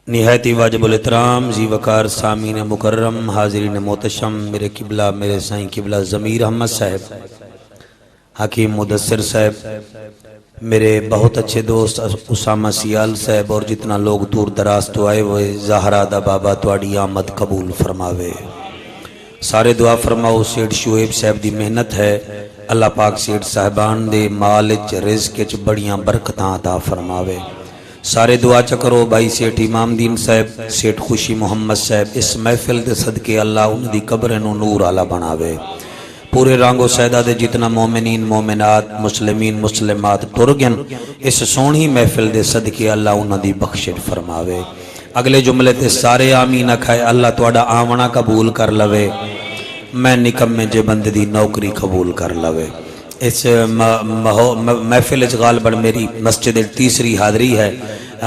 نہایت واجب الاحترام ذی وقار سامعین مکرم حاضرین محتشم میرے قبلہ میرے سائیں قبلہ ضمیر احمد صاحب، حکیم مدثر صاحب، میرے بہت اچھے دوست اسامہ سیال صاحب اور جتنا لوگ دور دراز تو آئے ہوئے، زہرا دا بابا تواڈی آمد قبول فرماوے۔ سارے دعا فرماؤ سیٹ شعیب صاحب دی محنت ہے، اللہ پاک سیٹ صاحبان دے مالچ رزق چ بڑیاں برکتاں عطا فرماوے۔ سارے دعا چکرو بھائی سیٹ امام دین صاحب، سیٹ خوشی محمد صاحب، اس محفل دے صدقے اللہ ان دی قبر نو نور والا بناوے۔ پورے رانگو سیدہ دے جتنا مومنین مومنات مسلمین مسلمات ٹرگن اس سونی محفل دے صدقے اللہ انہاں دی بخشش فرماوے۔ اگلے جملے تے سارے آمین اکھائے اللہ تواڈا آونا قبول کر لوے، میں نکمے جے بندے دی نوکری قبول کر لوے۔ اس محفل غالباً میری مسجد تیسری حاضری ہے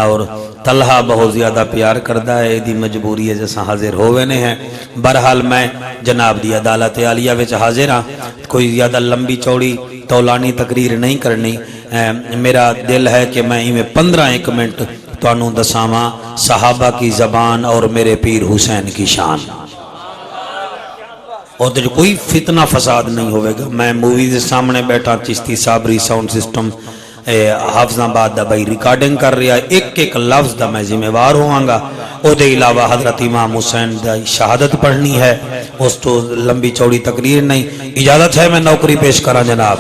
اور طلحہ بہت زیادہ پیار کردہ ہے، دی مجبوری ہے جیسا حاضر ہوئے نے ہیں۔ برحال میں جناب دی عدالت عالیہ وچ حاضر ہاں، کوئی زیادہ لمبی چوڑی طولانی تقریر نہیں کرنی، میرا دل ہے کہ میں میں 15 منٹ توانوں دساواں صحابہ کی زبان اور میرے پیر حسین کی شان، اور تو کوئی فتنہ فساد نہیں ہوئے گا۔ میں مووی دے سامنے بیٹھا، چشتی صابری ساؤنڈ سسٹم حافظ آباد دا بھائی ریکارڈنگ کر رہا ہے، ایک ایک لفظ دا میں ذمہ وار ہوں گا۔ او دے علاوہ حضرت امام حسین دا شہادت پڑھنی ہے، اس تو لمبی چوڑی تقریر نہیں۔ اجازت ہے میں نوکری پیش کرا جناب؟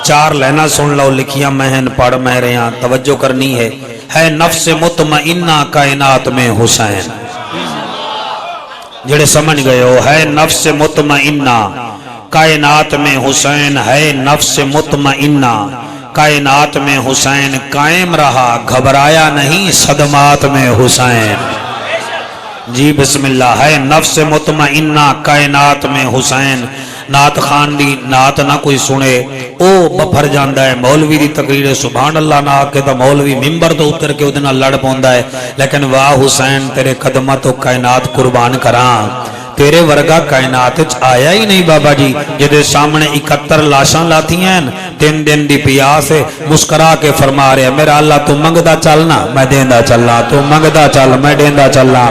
4 لینا سن لو لکھیاں مہن پڑھ میں رہے ہیں، توجہ کرنی ہے نفس مطمئنہ کائنات میں حسین، جڑے سمجھ گئے ہو، ہے نفس مطمئنہ کائنات میں حسین، ہے نفس مطمئنہ کائنات میں حسین، قائم رہا گھبرایا نہیں صدمات میں حسین۔ جی بسم اللہ، ہے نفس مطمئنہ کائنات میں حسین۔ نعت خان دی نعت نہ کوئی سنے او بپھر جاندہ ہے، مولوی دی تقریر سبحان اللہ نہ آکے تو مولوی ممبر تو اتر کے ادھنا لڑ پوندہ ہے، لیکن واہ حسین تیرے قدمہ تو کائنات قربان کران، تیرے ورگا کائنات آیا ہی نہیں بابا جی، جدے سامنے 71 لاشاں لاتی ہیں، 3 دن دی پیاس ہے، مسکرا کے فرما رہے ہیں میرا اللہ تو منگدہ چلنا میں دیندہ چلنا، تو منگدہ چل میں دیندہ چلنا۔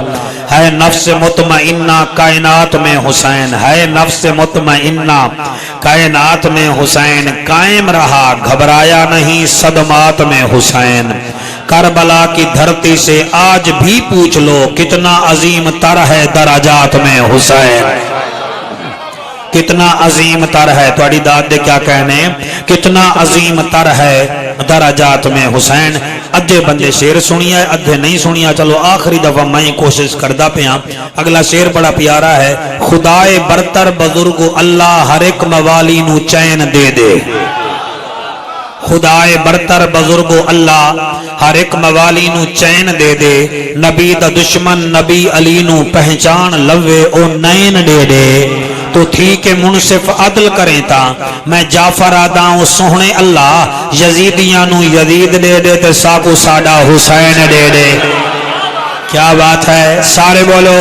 ہے نفس مطمئنہ کائنات میں حسین، ہے نفس مطمئنہ کائنات میں حسین، قائم رہا گھبرایا نہیں صدمات میں حسین۔ کربلا کی دھرتی سے آج بھی پوچھ لو کتنا عظیم تر ہے درجات میں حسین، کتنا عظیم تر ہے، توڑی داد دے کیا کہنے، کتنا عظیم تر ہے درجات میں حسین۔ ادھے بندے شیر سنیا ہے ادھے نہیں سنیا، چلو آخری دفعہ میں کوشش کردہ پہ ہاں۔ اگلا شیر بڑا پیارا ہے، خدائے برتر بزرگ اللہ ہر ایک موالی نو چین دے دے، خدائے برتر بزرگ اللہ ہر ایک موالی نو چین دے دے، نبی دا دشمن نبی علی نو پہچان لوے او نین دے دے، تو تھی کہ منصف عدل کریں تا میں جعفر آداؤں سوہنے اللہ، یزیدیاں نو یزید دے دے تے ساکو ساڈا حسین دے دے۔ کیا بات ہے، سارے بولو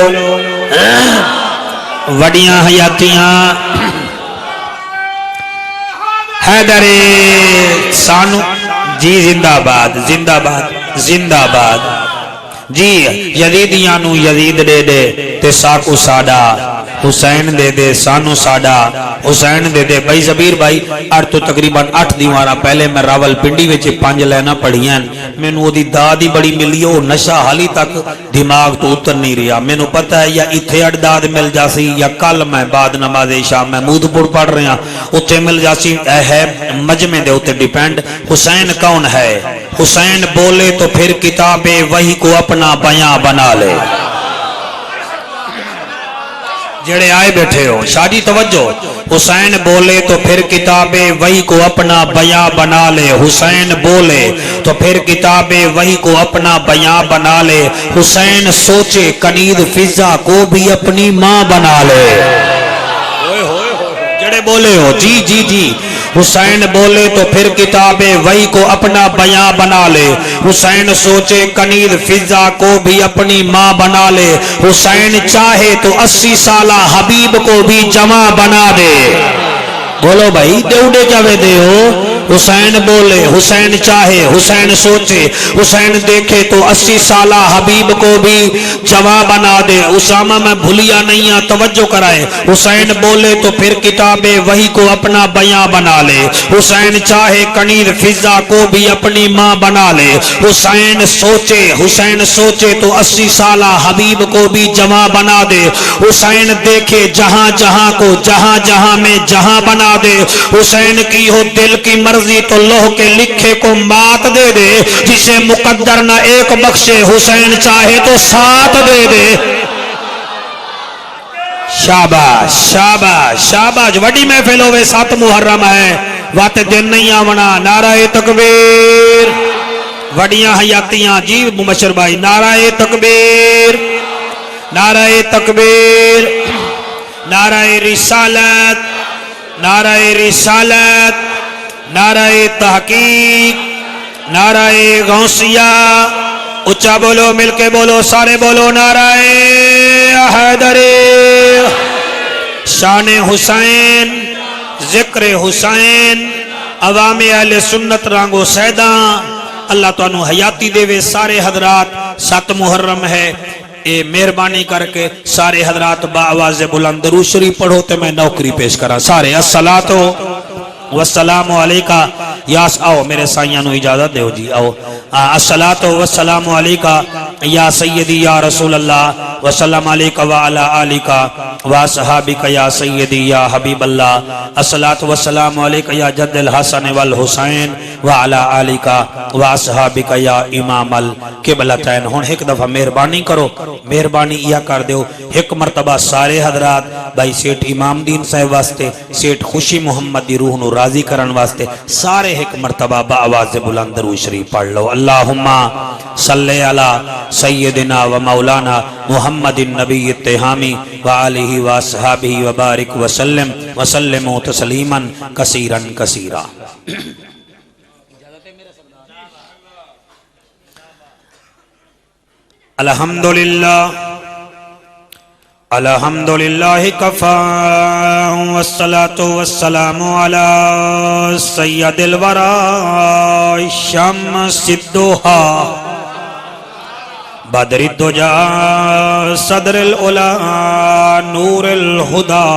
وڈیاں حیاتیاں حیدر سانو جی زندہ باد زندہ باد زندہ باد جی، یزیدیاں نو یزید دے دے تے ساکو ساڈا حسین دے دے، سانو ساڈا حسین دے دے۔ بھائی زبیر بھائی ار تو تقریباً 8 دیوارہ پہلے میں راول پنڈی ویچے 5 لینا پڑھی ہیں، میں نو دی دادی بڑی ملی ہو، نشہ حالی تک دماغ تو اتر نہیں رہا۔ میں نو پتہ ہے یا اتھے اڑداد مل جاسی یا کل میں بعد نماز عشاء میں محمود پور پڑھ رہے ہیں اتھے مل جاسی، ہے مجمع دے اتھے ڈیپینڈ۔ حسین کون ہے؟ حسین بولے تو پھر کتاب وحی کو اپنا بیان بنا لے۔ جڑے آئے بیٹھے ہو شادی توجہ، حسین بولے تو پھر کتاب وحی کو اپنا بیان بنا لے، حسین بولے تو پھر کتاب وحی کو اپنا بیان بنا لے، حسین سوچے کنید فضا کو بھی اپنی ماں بنا لے۔ جڑے بولے ہو جی جی جی، حسین بولے تو پھر کتاب وحی کو اپنا بیان بنا لے، حسین سوچے کنید فضا کو بھی اپنی ماں بنا لے، حسین چاہے تو 80 سالہ حبیب کو بھی جمع بنا دے۔ بولو بھائی دیوڑے کیا وے دے ہو، حسین بولے، حسین چاہے، حسین سوچے، حسین دیکھے تو 80 سالہ حبیب کو بھی جوان بنا دے۔ اسامہ میں بھولیا نہیں ہے، توجہ کرائے۔ حسین بولے تو پھر کتاب وحی کو اپنا بیان بنا لے۔ حسین چاہے کنیر فضا کو بھی اپنی ماں بنا لے۔ حسین سوچے تو 80 سالہ حبیب کو بھی جوان بنا دے۔ حسین دیکھے جہاں جہاں کو جہاں جہاں میں جہاں بنا دے۔ حسین کی ہو دل کی مرضی تو لوح کے لکھے کو مات دے دے۔ جسے مقدر نہ ایک بخشے، حسین چاہے تو 7 دے دے۔ شاباش شاباش شاباش، وڈی محفل ہوئے 7 محرم ہے، وات دن نہیں آونا۔ نعرہ تکبیر، وڈیاں حیاتیاں جی مبشر بھائی، نعرہ تکبیر، نعرہ تکبیر، نعرہ رسالت، نعرہ رسالت، نعرہ تحقیق، نعرہ غوثیہ۔ اچھا بولو، مل کے بولو، سارے بولو، نعرہ حیدری۔ شان حسین، ذکر حسین، عوام اہل سنت رانگو سیداں، اللہ تو انہوں حیاتی دے وے۔ سارے حضرات 7 محرم ہے، اے مہربانی کر کے سارے حضرات با آواز بلند درود شریف پڑھو تے میں نوکری پیش کرا۔ سارے الصلاۃ والسلام علیکہ، یاس آؤ میرے سائیاں نو اجازت دیو جی، آؤ۔ الصلاۃ والسلام علیکہ یا سیدی یا رسول اللہ، وسلم علیکہ وعلا آلکہ واصحابکہ یا سیدی یا حبیب اللہ۔ الصلاۃ والسلام علیکہ یا جد الحسن والحسین وعلا آلکہ واصحابکہ یا امام القبلتین۔ ہون ایک دفعہ مہربانی کرو، مہربانی یہ کر دیو، ایک مرتبہ سارے حضرات بھائی سیٹھ امام دین صاحب واسطے، سیٹھ خوشی محمد دی روح نو راضی کرن واسطے سارے ایک مرتبہ با آواز بلند درود شریف پڑھ لو۔ اللہم صلی علی سیدنا و مولانا محمد النبی التہامی وآلہ واصحابہ وبارک وسلم وسلم تسلیما کثیرا کثیرا۔ الحمدللہ الحمدللہ کفا والصلاة والسلام علی سید الورى شمس الضحى بدر الدجى صدر العلا نور الہدى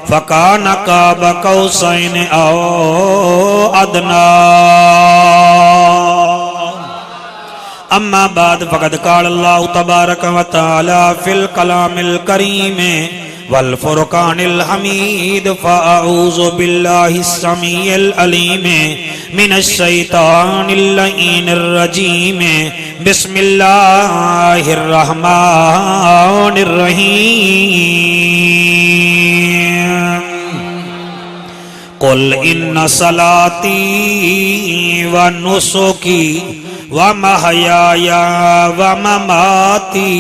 فکان قاب قوسین او ادنی۔ اما بعد فقد قال اللہ تبارک و تعالی فی الکلام الکریم والفرقان الحمید فاعوذ باللہ السمیع العلیم من الشیطان اللعین الرجیم بسم اللہ الرحمن الرحیم۔ قل ان صلاتی و نسکی ومحیای ومماتی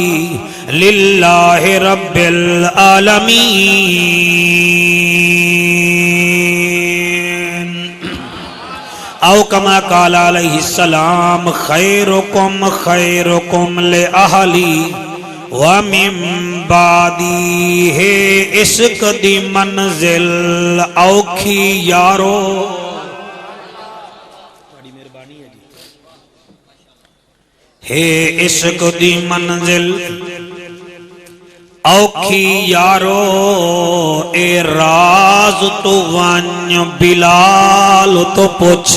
للہ رب العالمین۔ او کما قال علیہ السلام خیرکم خیرکم لأہلی ومن بعدی ہے عشق دی منزل اوکھی یارو۔ ہے عشق دی منزل اوکھی یارو، اے راز تو ون بلال تو پوچھ۔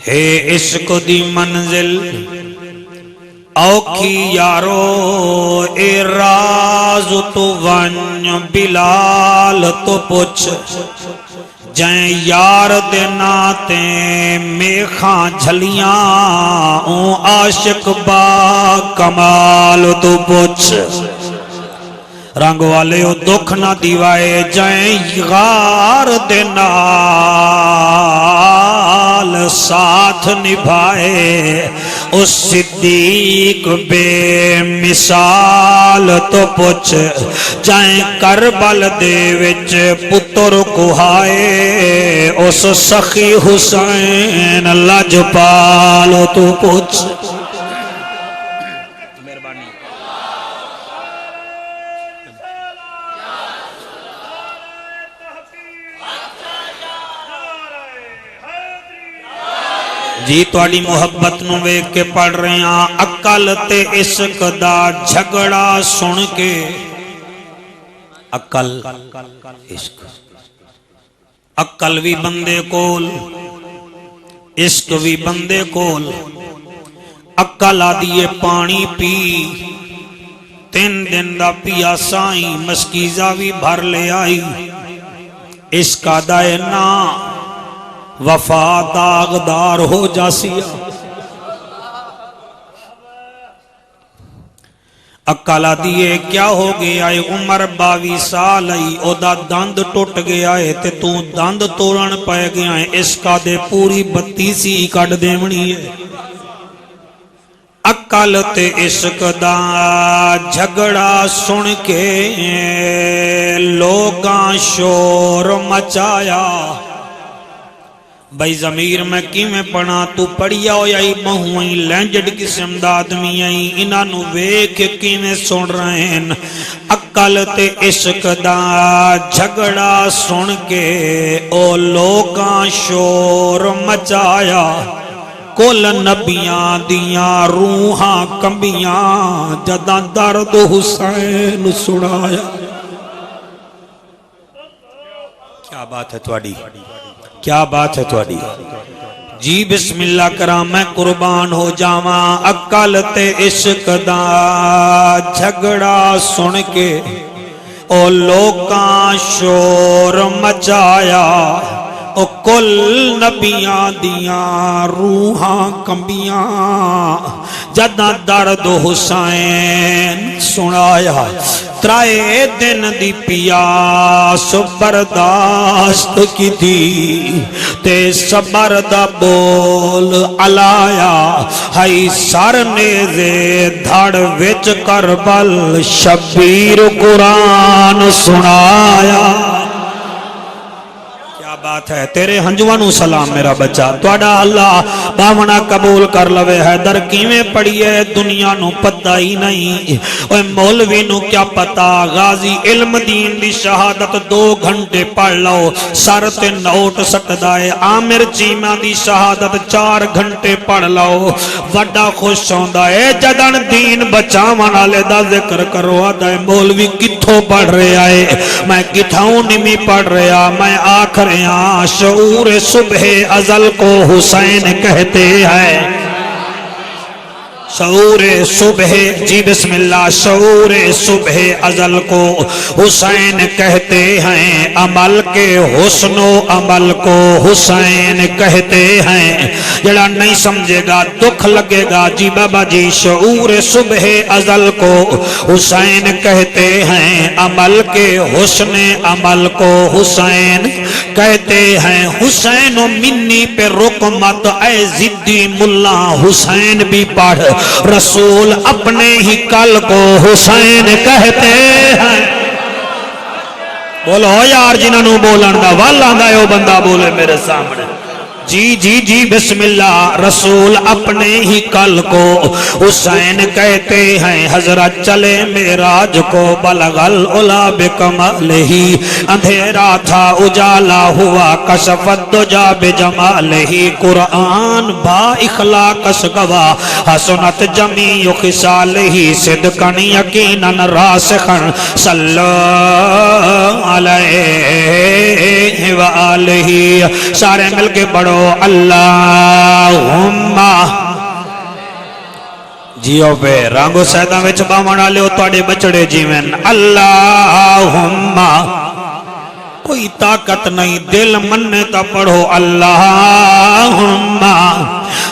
ہے عشق دی منزل اوکھی یارو، اے راز تو ون بلال تو پوچھ۔ جائیں یار دے ناتے میخاں جھلیاں اون عاشق با کمال تو پوچھ۔ رنگ والے او دکھ نہ دیوائے جائیں غار دے نال ساتھ نبھائے اس صدیق بے مثال تو پوچھ۔ جائیں کربل دے وچ پتر کوہائے اس سخی حسین لاجپال تو پوچھ۔ جی تواڈی محبت نو ویکھ کے پڑھ رہے ہاں عقل تے عشق دا جھگڑا سن کے عقل عشق عقل بھی بندے کول عشق بھی بندے کول عقل آدیے پانی پی 3 دن دا پیا سائیں مسکیزہ بھی بھر لے آئی عشق آدائے نا وفا داغدار ہو جاسیا اکالا دیئے کیا ہو گیا ہے عمر 22 سال آئی او دا دند ٹوٹ گیا ہے تے تو دند توڑن پائے گیا ہے اس کا دے پوری 32 کٹ دیونی ہے اکال تے عشق دا جھگڑا سن کے لوگاں شور مچایا بھائی ضمیر میں کیویں پڑھا تو پڑھیا ہوئی بہوئی لینجڈ قسم دا آدمی آئی انہاں ویکھ کیویں سن رہے ہیں عقل تے عشق دا جھگڑا سن کے او لوگاں شور مچایا کل نبیاں دیاں روحاں کمبیاں جداں درد حسین سنایا کیا بات ہے تواڈی کیا بات ہے تواڈی جی بسم اللہ کرام میں قربان ہو جاواں عقل تے عشق دا جھگڑا سن کے او لوکاں شور مچایا او کل نبیاں دیاں روحاں کمبیاں جداں درد حسین سنایا ترائے دن دی پیاس برداشت کی تھی تے صبر دا بول علایا ہائی سر نیزے دھڑ وچ کربل شبیر قرآن سنایا بات ہے تیرے ہنجوانوں سلام میرا بچہ توڑا اللہ باونا قبول کر لوے ہے در کیویں پڑھیے دنیا نو پتہ ہی نہیں اوہ مولوی نو کیا پتا غازی علم دین دی شہادت 2 گھنٹے پڑھ لو سر تے نوٹ سٹ دائے عامر چیمہ دی شہادت 4 گھنٹے پڑھ لو وڈا خوش ہوندہ ہے جدن دین بچاوان آلے دا ذکر کرو آدھائے مولوی کتھوں پڑھ رہے آئے میں کتھاؤں نمی پڑھ رہے آ میں آخر شعور صبح ازل کو حسین کہتے ہیں شعور صبح جی بسم اللہ شعور صبح ازل کو حسین کہتے ہیں عمل کے حسن و عمل کو حسین کہتے ہیں جڑا نہیں سمجھے گا دکھ لگے گا جی بابا جی شعور صبح ازل کو حسین کہتے ہیں عمل کے حسن عمل کو حسین کہتے ہیں حسین و منی پہ رک مت اے زدی ملا حسین بھی پڑھ رسول اپنے ہی کل کو حسین کہتے ہیں بولو یار جنہوں بولن دا والا دا یو بندہ بولے میرے سامنے جی جی جی بسم اللہ رسول اپنے ہی کل کو حسین کہتے ہیں حضرت چلے معراج کو بلغ العلا بکمالہ اندھیرا تھا اجالا ہوا کشفت دجا بجمالہ قرآن با اخلاقش گواہ حسنت جمیع خصالہ صدقن یقیناً راسخن صلی علیہ وآلہ سارے مل کے بڑھو اللہم جیو پہ رنگو سیدہ وچ باونا لے توڑے بچڑے جیوین اللہم کوئی طاقت نہیں دل مننے تا پڑھو اللہم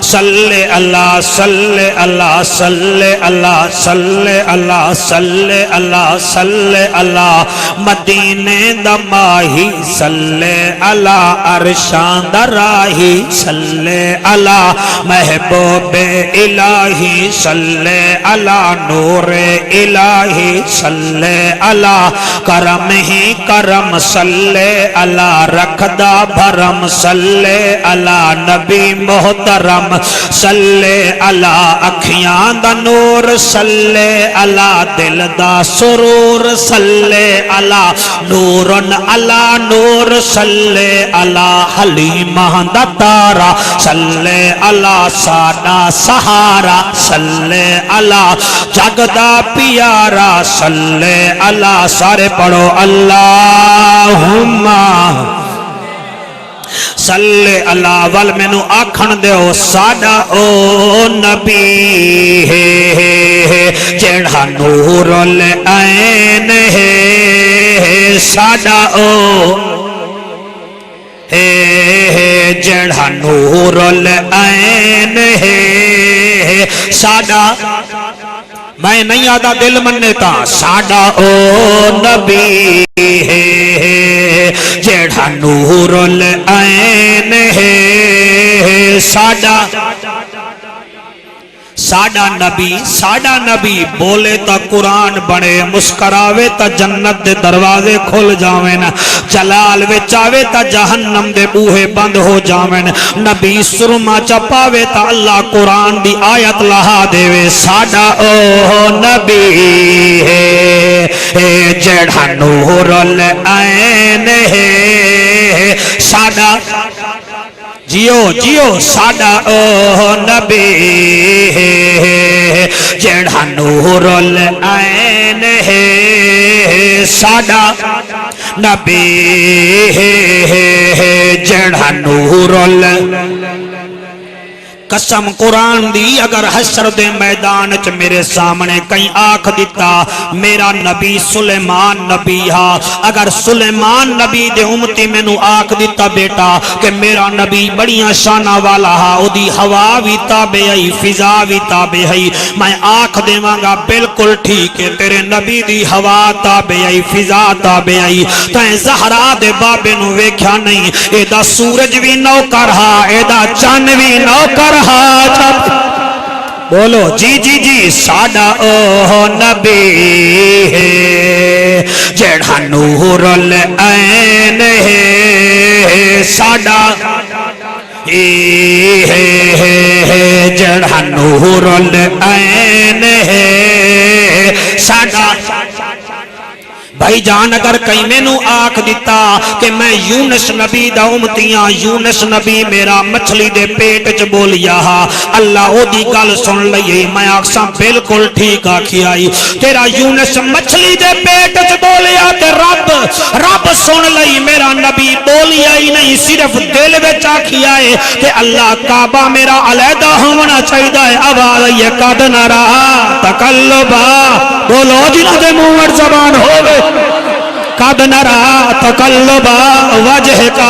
صلی اللہ صلی اللہ صلی اللہ صلی اللہ صلی اللہ صلی اللہ مدینے دا ماہی صلی اللہ عرشان دا راہی صلی اللہ محبوب الہی صلی اللہ نور الہی صلی اللہ کرم ہی کرم صلی اللہ رکھدہ بھرم صلی اللہ نبی محترم کرم صلی علی اکھیاں دا نور صلی علی دل دا سرور صلی علی نورن علی نور صلی علی حلیمہ دا تارا صلی علی ساڈا سہارا صلی علی جگدا پیارا صلی علی سارے پڑھو اللہم صلی اللہ وال مینو آکھن دیو ساڈا او نبی جڑا نور العین ہے ساڈا او جڑا نور العین ہے ساڈا میں نہیں آدھا دل منتا ساڈا او نبی ہے جڑا نور العین ہے ساڈا نبی بولے تا قرآن بنے مسکراوے تا جنت دے دروازے کھل جاویں جلال وچ آوے تا جہنم دے بوہے بند ہو جاویں نبی سرما چپاوے تا اللہ قرآن دی آیت لہا دیوے ساڈا او نبی ہے جڑا نور العین ہے ساڈا جیو جیو ساڈا او نبی جڑا نور العین ہے ساڈا نبی جڑا نور قسم قرآن دی اگر حشر دے میدان چ میرے سامنے کہیں آنکھ دیتا میرا نبی سلیمان نبی ہا اگر سلیمان نبی دے امتی میں نو آنکھ دیتا بیٹا کہ میرا نبی بڑیاں شانہ والا ہا او دی ہوا بھی تابع ہے فضا بھی تابع ہے میں آنکھ دے مانگا بالکل ٹھیک ہے تیرے نبی دی ہوا تابع ہے فضا تابع ہے تائیں زہرا دے بابے نو ویکھیا نہیں اے دا سورج بھی نوکر ہا اے دا چاند بھی نوکر بولو جی جی جی ساڈا او نبی ہے جڑا نور العین ہے ساڈا جڑا نور العین ہے ساڈا بھائی جان اگر کئی میں نو آکھ دیتا کہ میں یونس نبی دا امتیاں یونس نبی میرا مچھلی دے پیٹ چ بولیا ہا اللہ او دی گل سن لئی میں آکساں بالکل ٹھیک آکھی آئی تیرا یونس مچھلی دے پیٹ چ بولیا تے رب سن لئی میرا نبی بولیا ہی نہیں صرف دل وچ آکھی آئے کہ اللہ کعبہ میرا علیحدہ ہونا چاہیے آواز یہ قد نرا تقلبا بولو جنہوں دے منہ زبان ہوئے قد نرا تقلب وجهك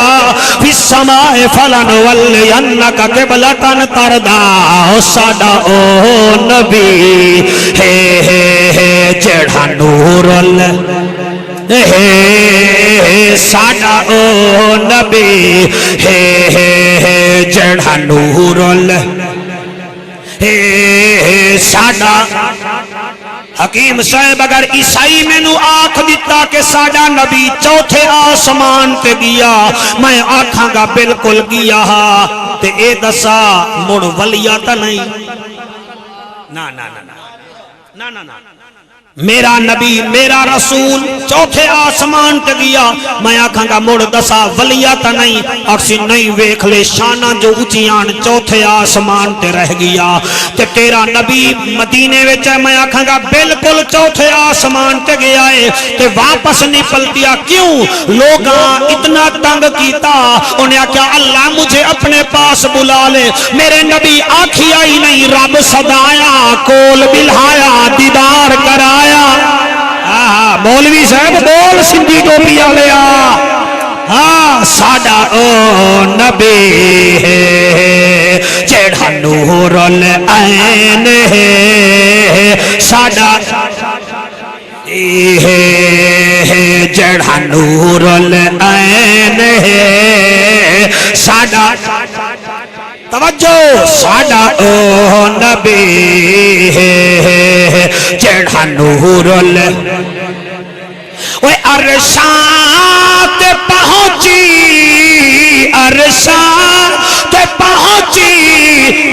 في السماء فلنولينك قبلة ترضاها ساڈا او نبی جڑا نور ساڈا او نبی جڑا نور ساڈا حکیم صاحب اگر عیسائی میں نو آنکھ دیتا کہ ساڈا نبی چوتھے آسمان تے گیا میں آنکھاں گا بالکل گیا ہا تے اے دسا مڑ ولیہ تا نہیں نا نا نا نا نا نا میرا نبی میرا رسول چوتھے آسمان تے گیا میں آکھاں گا مڑ دسا ولیہ تا نہیں اکسی نہیں ویکھ لے شانہ جو اچیان چوتھے آسمان تے رہ گیا تے تیرا نبی مدینے وچ ہے میں آکھاں گا بالکل چوتھے آسمان تے گیا ہے تے واپس نہیں پلتیا کیوں لوگاں اتنا تنگ کیتا انہیں کہا اللہ مجھے اپنے پاس بلا لے میرے نبی آکھی آئی نہیں رب صدایا کول بلہایا دیدار کرایا مولوی صاحب بول سندھی ٹوپی والیا ہاں ساڈا او نبی ہے جڑا نور العین ہے ساڈا جڑا نور العین ہے ساڈا توجہ ساڈا او نبی جڑا نور اوے عرشاں تے پہنچی عرشاں تے پہنچی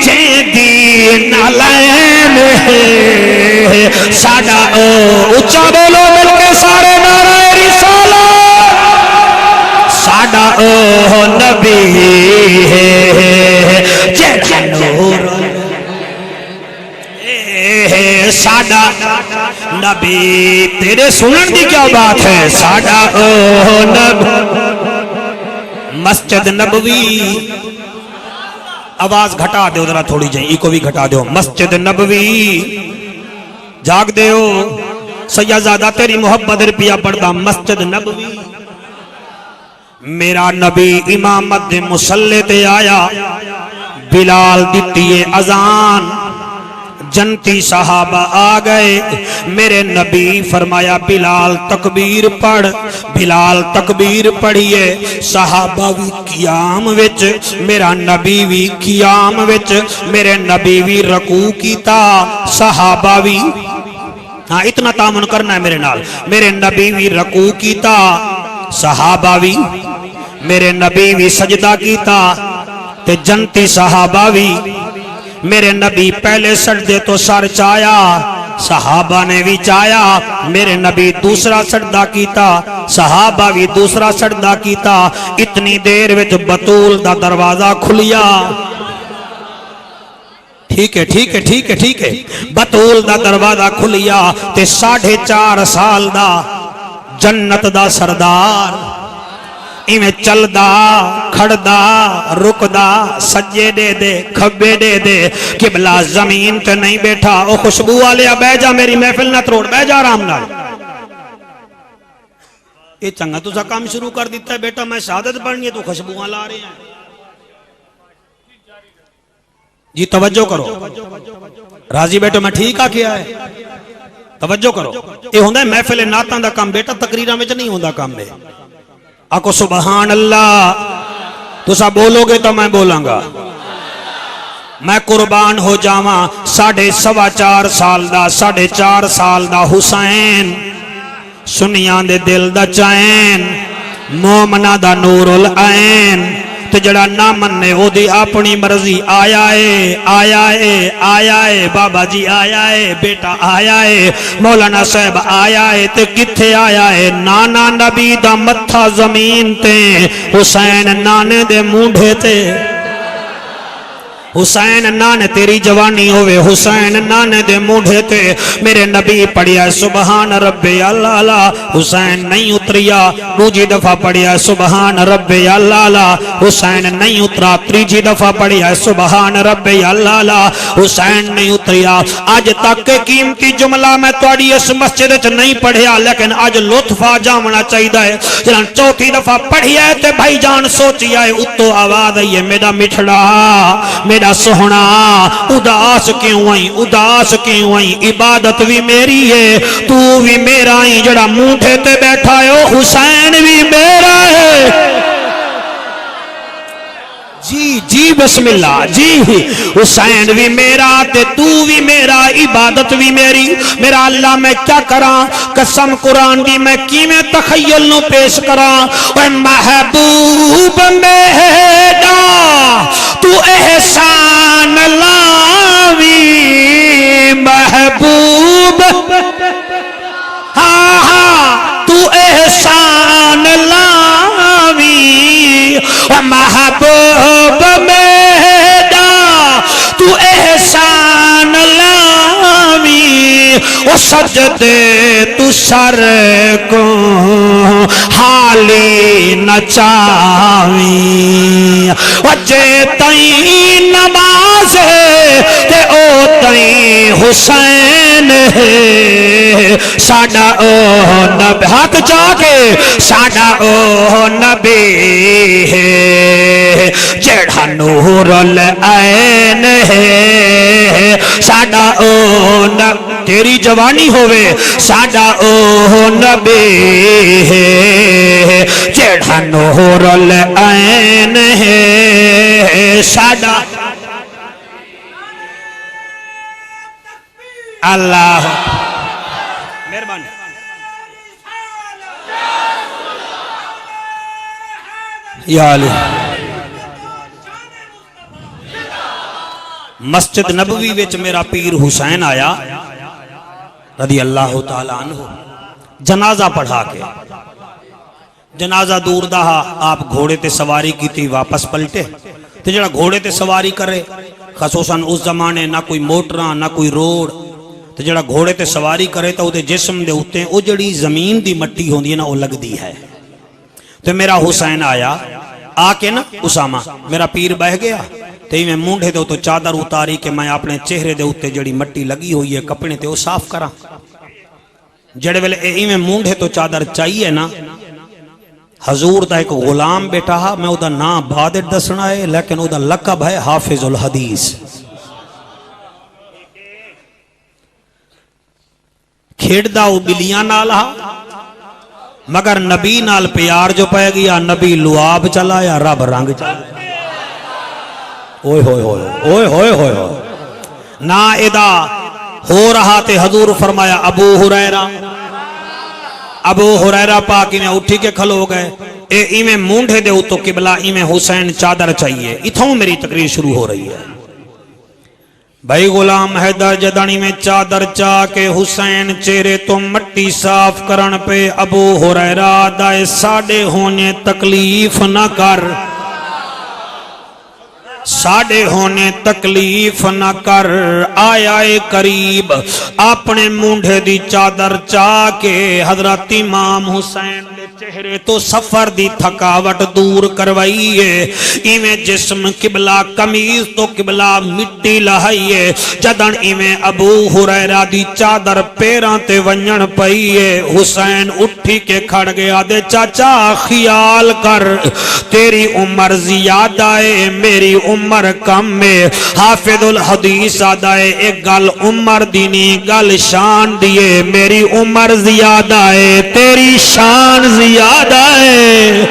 نالین ساڈا اچا بولو مل کے سارے نعرہ رسالت ساڈا نبی جیڑا نور ساڈا نبی تیرے سنن دی کیا بات ہے ساڈا نبی مسجد نبوی آواز گھٹا دیو ذرا تھوڑی جائیں ایکو بھی گھٹا دیو مسجد نبوی جاگ دیو سیدزادہ تیری محبت رپیا پڑھتا مسجد نبوی میرا نبی امامت دے مسلح تے آیا بلال دیتی اذان جنتی صحابہ آ گئے میرے نبی فرمایا بلال تکبیر پڑھ بلال تکبیر پڑھیے صحابہ بھی قیام وچ میرا نبی بھی قیام وچ میرے نبی بھی رکوع کیتا صحابہ بھی ہاں اتنا تعامن کرنا ہے میرے نال میرے نبی بھی رکوع کیتا صحابہ بھی میرے نبی بھی سجدہ کیتا تے جنتی صحابہ بھی میرے نبی پہلے سجدے تو سر چایا صحابہ نے بھی چایا میرے نبی دوسرا سجدہ کیتا صحابہ بھی دوسرا سجدہ کیتا اتنی دیر وچ بطول دا دروازہ کھلیا ٹھیک ہے ٹھیک ہے ٹھیک ہے ٹھیک ہے بطول دا دروازہ کھلیا تے 4.5 سال دا جنت دا سردار ایویں چلدا کھڑدا رکدا سجے دے دے کھبے دے دے قبلہ زمین تے نہیں بیٹھا او خوشبو والے بہ جا میری محفل نہ تروڑ بہ جا آرام نال یہ چنگا تو سا کام شروع کر دیتا ہے بیٹا میں شہادت پڑھنی ہے تو خوشبواں لا رہے ہیں جی توجہ کرو راضی بیٹو میں ٹھیک آ کیا ہے توجہ کرو یہ ہوندہ ہے محفل نعتاں دا کام بیٹا تقریراں وچ نہیں ہوندہ کام میں آکو سبحان اللہ تو سا بولو گے تو میں بولاں گا میں قربان ہو جاواں 4.25 سال دا حسین سنیاں دے دل دا چین مومنہ دا نور العین تے جڑا نہ مننے وہ دی اپنی مرضی آیا ہے بابا جی آیا ہے بیٹا آیا ہے مولانا صاحب آیا ہے تے کتھے آیا ہے نانا نبی دا متھا زمین تے حسین نانے دے مونڈھے تے حسین نانے تیری جوانی ہوئے حسین نانے دے مونڈھے تے میرے نبی پڑھیا سبحان ربی اللہ حسین نہیں اتریا دوجی دفعہ پڑھیا سبحان ربی اللہ حسین نہیں اترا تریجی دفعہ پڑھیا سبحان ربی اللہ حسین نہیں اتریا آج تک قیمتی جملہ میں توڑی اس مسجد چ نہیں پڑھیا لیکن آج لطفہ جامنا چاہیدہ ہے جنہاں چوتھی دفعہ پڑھیا ہے تے بھائی جان سوچیا ہے اتو آواز ہے یہ میرا مٹھڑا میرا سونا اداس کیوں آئی عبادت بھی میری ہے تو بھی میرا ہی جڑا مونٹھے تے بیٹھا ہے حسین بھی میرا ہے جی بسم اللہ جی حسین بھی میرا تے تو بھی میرا عبادت بھی میری میرا اللہ میں کیا کراں قسم قرآن دی میں کیمیں تخیل نو پیش کراں اے محبوب میرا تو احسان لاوی محبوب ہاں تو احسان لاوی محبوب میرا تو احسان لاوی او سجدے تو سر کو حالی نچاوی وجہ تائیں نماز تے او تائیں حسین ہے ساڑا او نبی ہاتھ چاکے ساڑا او نبی ہے جڑا نور العین ہے ساڑا او نبی تیری جوانی ہوئے ساڑا او نبی ہے جڑا نور العین ہے ساڑا اللہ مہربانی یا علی مسجد نبوی وچ میرا پیر حسین آیا رضی اللہ تعالیٰ عنہ جنازہ پڑھا کے جنازہ دور دا آپ گھوڑے تے سواری کی تھی واپس پلٹے تے جڑا گھوڑے تے سواری کرے خصوصاً اس زمانے نہ کوئی موٹراں نہ کوئی روڈ تے جڑا گھوڑے تے سواری کرے تو دے جسم دے ہوتے او جڑی زمین دی مٹی ہوندی ہے نا وہ لگ دی ہے تو میرا حسین آیا آ کے نا اسامہ میرا پیر بہ گیا تے میں مونڈے دے تو چادر اتاری کہ میں اپنے چہرے دے ہوتے جڑی مٹی لگی ہوئی ہے کپڑے تے وہ صاف کرا جڑے ویلے میں مونڈے تو چادر چاہیے نا حضور دا ایک غلام بیٹا ہا میں او دا نام بعد دسنا ہے لیکن او دا لقب ہے حافظ الحدیث کھیڑدا او بلیاں نال ہا مگر نبی نال پیار جو پائے گیا نبی لعاب چلا یا رب رنگ چلا اوئے ہوئے ہوئے اوئے ہوئے ہوئے ہوئے نا ادا ہو رہا تے حضور فرمایا ابو ہریرہ پاکی میں اٹھی کے کھلو گئے اے میں مونڈے دے تو قبلہ میں حسین چادر چاہیے اتھوں میری تقریر شروع ہو رہی ہے بھائی غلام حیدر جدانی میں چادر چاہ کے حسین چہرے تو مٹی صاف کرن پہ ابو ہریرہ دائے ساڑے ہونے تکلیف نہ کر ساڑے ہونے تکلیف نہ کر آیا قریب اپنے مونڈے دی چادر چاہ کے حضرت امام حسین دے چہرے تو سفر دی تھکاوٹ دور کروائیے ایویں جسم قبلہ قمیض تو قبلہ مٹی لہائیے جدن ایویں ابو ہریرہ دی چادر پیران تے ونجن پئیے حسین اٹھی کے کھڑ گیا دے چاچا خیال کر تیری عمر زیادہ ہے میری عمر کم میں حافظ الحدیث آدھائے ایک گل عمر دینی گل شان دیئے میری عمر زیادہ ہے تیری شان زیادہ ہے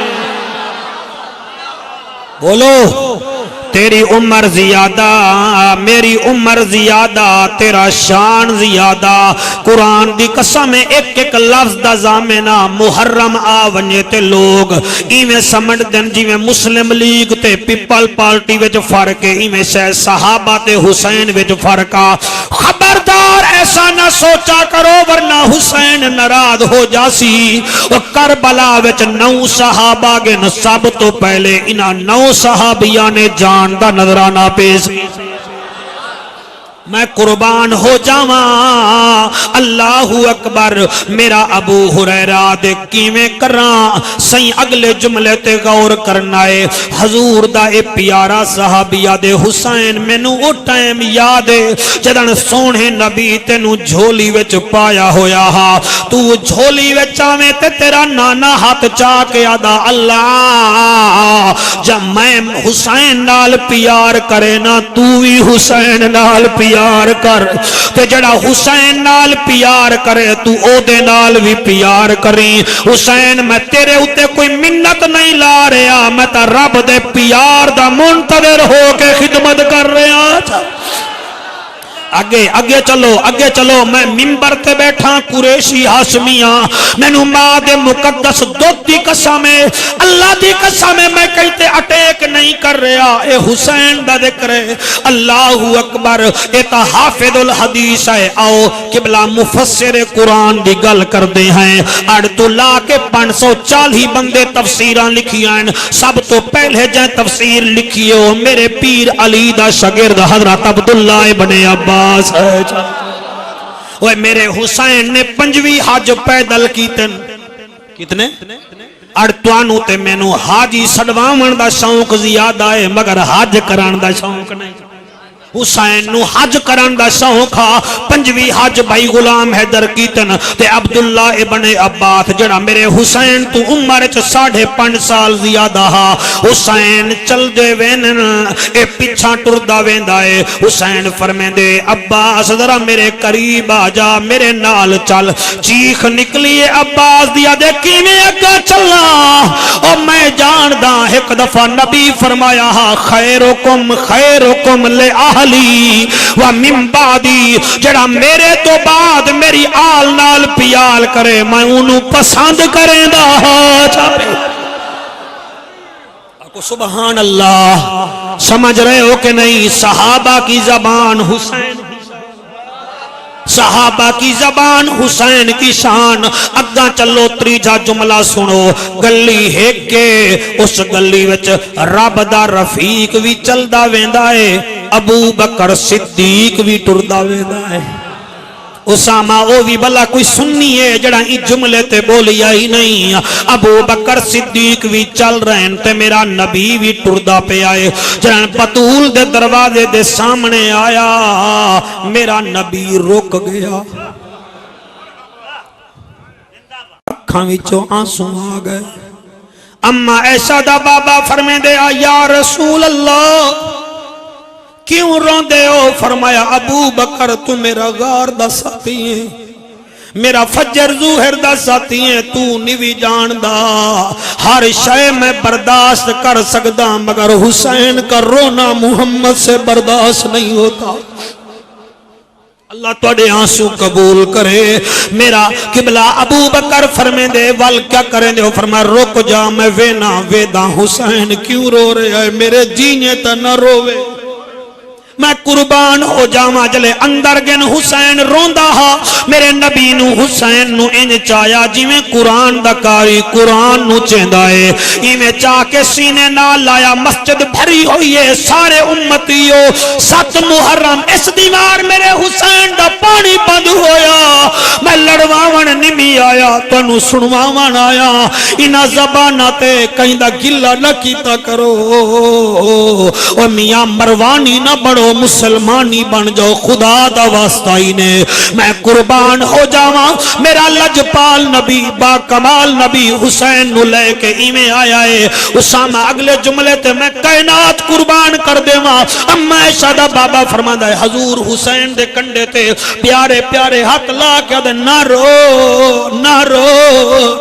بولو تیری عمر زیادہ میری عمر زیادہ تیرا شان زیادہ قرآن دی قسم ایک ایک لفظ دا زامنہ محرم آونجے تے لوگ ایویں سمجھ دن جیویں مسلم لیگ تے پیپل پارٹی وچ فرق ہے ایویں شاید صحابہ تے حسین وچ فرقا خبردار ایسا نہ سوچا کرو ورنہ حسین ناراض ہو جاسی وہ کربلا وچ 9 صحابہ گن سب تو پہلے انہاں 9 صحابیاں نے جان دا نظرانہ پیش میں قربان ہو جاواں اللہ اکبر میرا ابو ہریرہ دے کیویں کراں سائیں اگلے جملے تے غور کرنا ہے حضور دا اے پیارا صحابیہ دے حسین مینوں او ٹائم یاد ہے جدن سونے نبی تینوں جھولی وچ پایا ہویا ہا تو جھولی وچ آویں تے تیرا نانا ہاتھ چاہ کے آدا اللہ جب میں حسین نال پیار کرے نا تو بھی حسین نال پیار کر تے جڑا حسین نال پیار کرے تو او دے نال بھی پیار کری حسین میں تیرے ہوتے کوئی منت نہیں لا رہا میں تا رب دے پیار دا منتظر ہو کے خدمت کر رہا اگے چلو میں منبر تے بیٹھا قریشی ہاشمیاں مینوں ماں دے مقدس دودھ دی قسم ہے اللہ دی قسم ہے میں کہتے اٹیک نہیں کر رہا اے حسین دا ذکر ہے اللہ اکبر اے تا حافظ الحدیث ہے آؤ قبلہ مفسر قرآن دی گل کر دے ہیں اڑ تو لا کے 540 بندے تفسیران لکھی ہیں سب تو پہلے جائیں تفسیر لکھیے ہو میرے پیر علی دا شاگرد حضرت عبداللہ ابن عباس اوے میرے حسین نے 5ویں حج پیدل کیتن کتنے اڑتوانو تے مینوں حاجی سڑواون دا شوق زیادہ ہے مگر حج کران دا شوق نہیں حسین نو حج کرن دا شوق ہا 5ویں حج بھائی غلام حیدر کیتن تے عبداللہ ابن عباس جڑا میرے حسین تو عمر چ 5.5 سال زیادہ ہا حسین چل دے وینن اے پیچھا ٹردا ویندا اے حسین فرمیندے عباس ذرا میرے قریب آ جا میرے نال چل چیخ نکلی عباس دیا دے کیویں اگا چلا او میں جاندا ایک دفعہ نبی فرمایا ہا خیرکم لأہلی و من بعدی جڑا میرے تو بعد میری آل نال پیال کرے میں انہوں پسند کریں دا کو سبحان اللہ سمجھ رہے ہو کہ نہیں؟ صحابہ کی زبان حسین، صحابہ کی زبان حسین کی شان۔ اگاں چلو تریجا جملہ سنو، گلی ہے کہ اس گلی وچ رب دا رفیق بھی چلدا ویندا ہے، ابو بکر صدیق بھی ٹردا ویندا ہے۔ اسامہ او بھی بلا کوئی سنی ہے جڑا ای جملے تے بولیا ہی نہیں۔ ابو بکر صدیق بھی چل رہے ہیں تے میرا نبی بھی ٹردا پہ آئے، جہاں بطول دے دروازے دے سامنے آیا میرا نبی رک گیا، اکھاں وچوں آنسو آ گئے۔ اما عائشہ دا بابا فرمے دے یا رسول اللہ کیوں روندے ہو؟ فرمایا ابو بکر تو میرا غار دا ساتھی ہے، میرا فجر ظہر دا ساتھی ہے، تو نہیں جان دا ہر شے میں برداشت کر سکدا مگر حسین کا رونا محمد سے برداشت نہیں ہوتا۔ اللہ توڑے آنسو قبول کرے۔ میرا قبلہ ابو بکر فرمے دے وال کیا کریں دے؟ فرمایا رک جا میں وینا ویدا حسین کیوں رو رہے ہے، میرے جینے تا نہ روے، میں قربان ہو جاواں۔ جلے اندر گن حسین روندا ہا، میرے نبی نو حسین نو انج چایا جی میں قرآن دا کاری قرآن نو چیندا ہے، ایویں چاہ کے سینے نال لایا۔ مسجد بھری ہوئی ہے، سارے امتیو 7 محرم اس دیوار میرے حسین دا پانی بند ہویا، میں لڑواون نمی آیا تنو سنواون آیا، انہاں زبانہ تے کہیں دا گلہ نہ کیتا کرو، او میاں مروانی نہ بڑھو، مسلمانی بن جاؤ، خدا دا واسطہ ہی نے میں قربان ہو جاواں۔ میرا لجپال نبی با کمال نبی حسین نو لے کے ایویں آیا ہے۔ اسامہ اگلے جملے تے میں کائنات قربان کر دیواں۔ اما عائشہ دا بابا فرماندا ہے حضور حسین دے کنڈے تے پیارے پیارے ہاتھ لا کے دے نہ رو نہ رو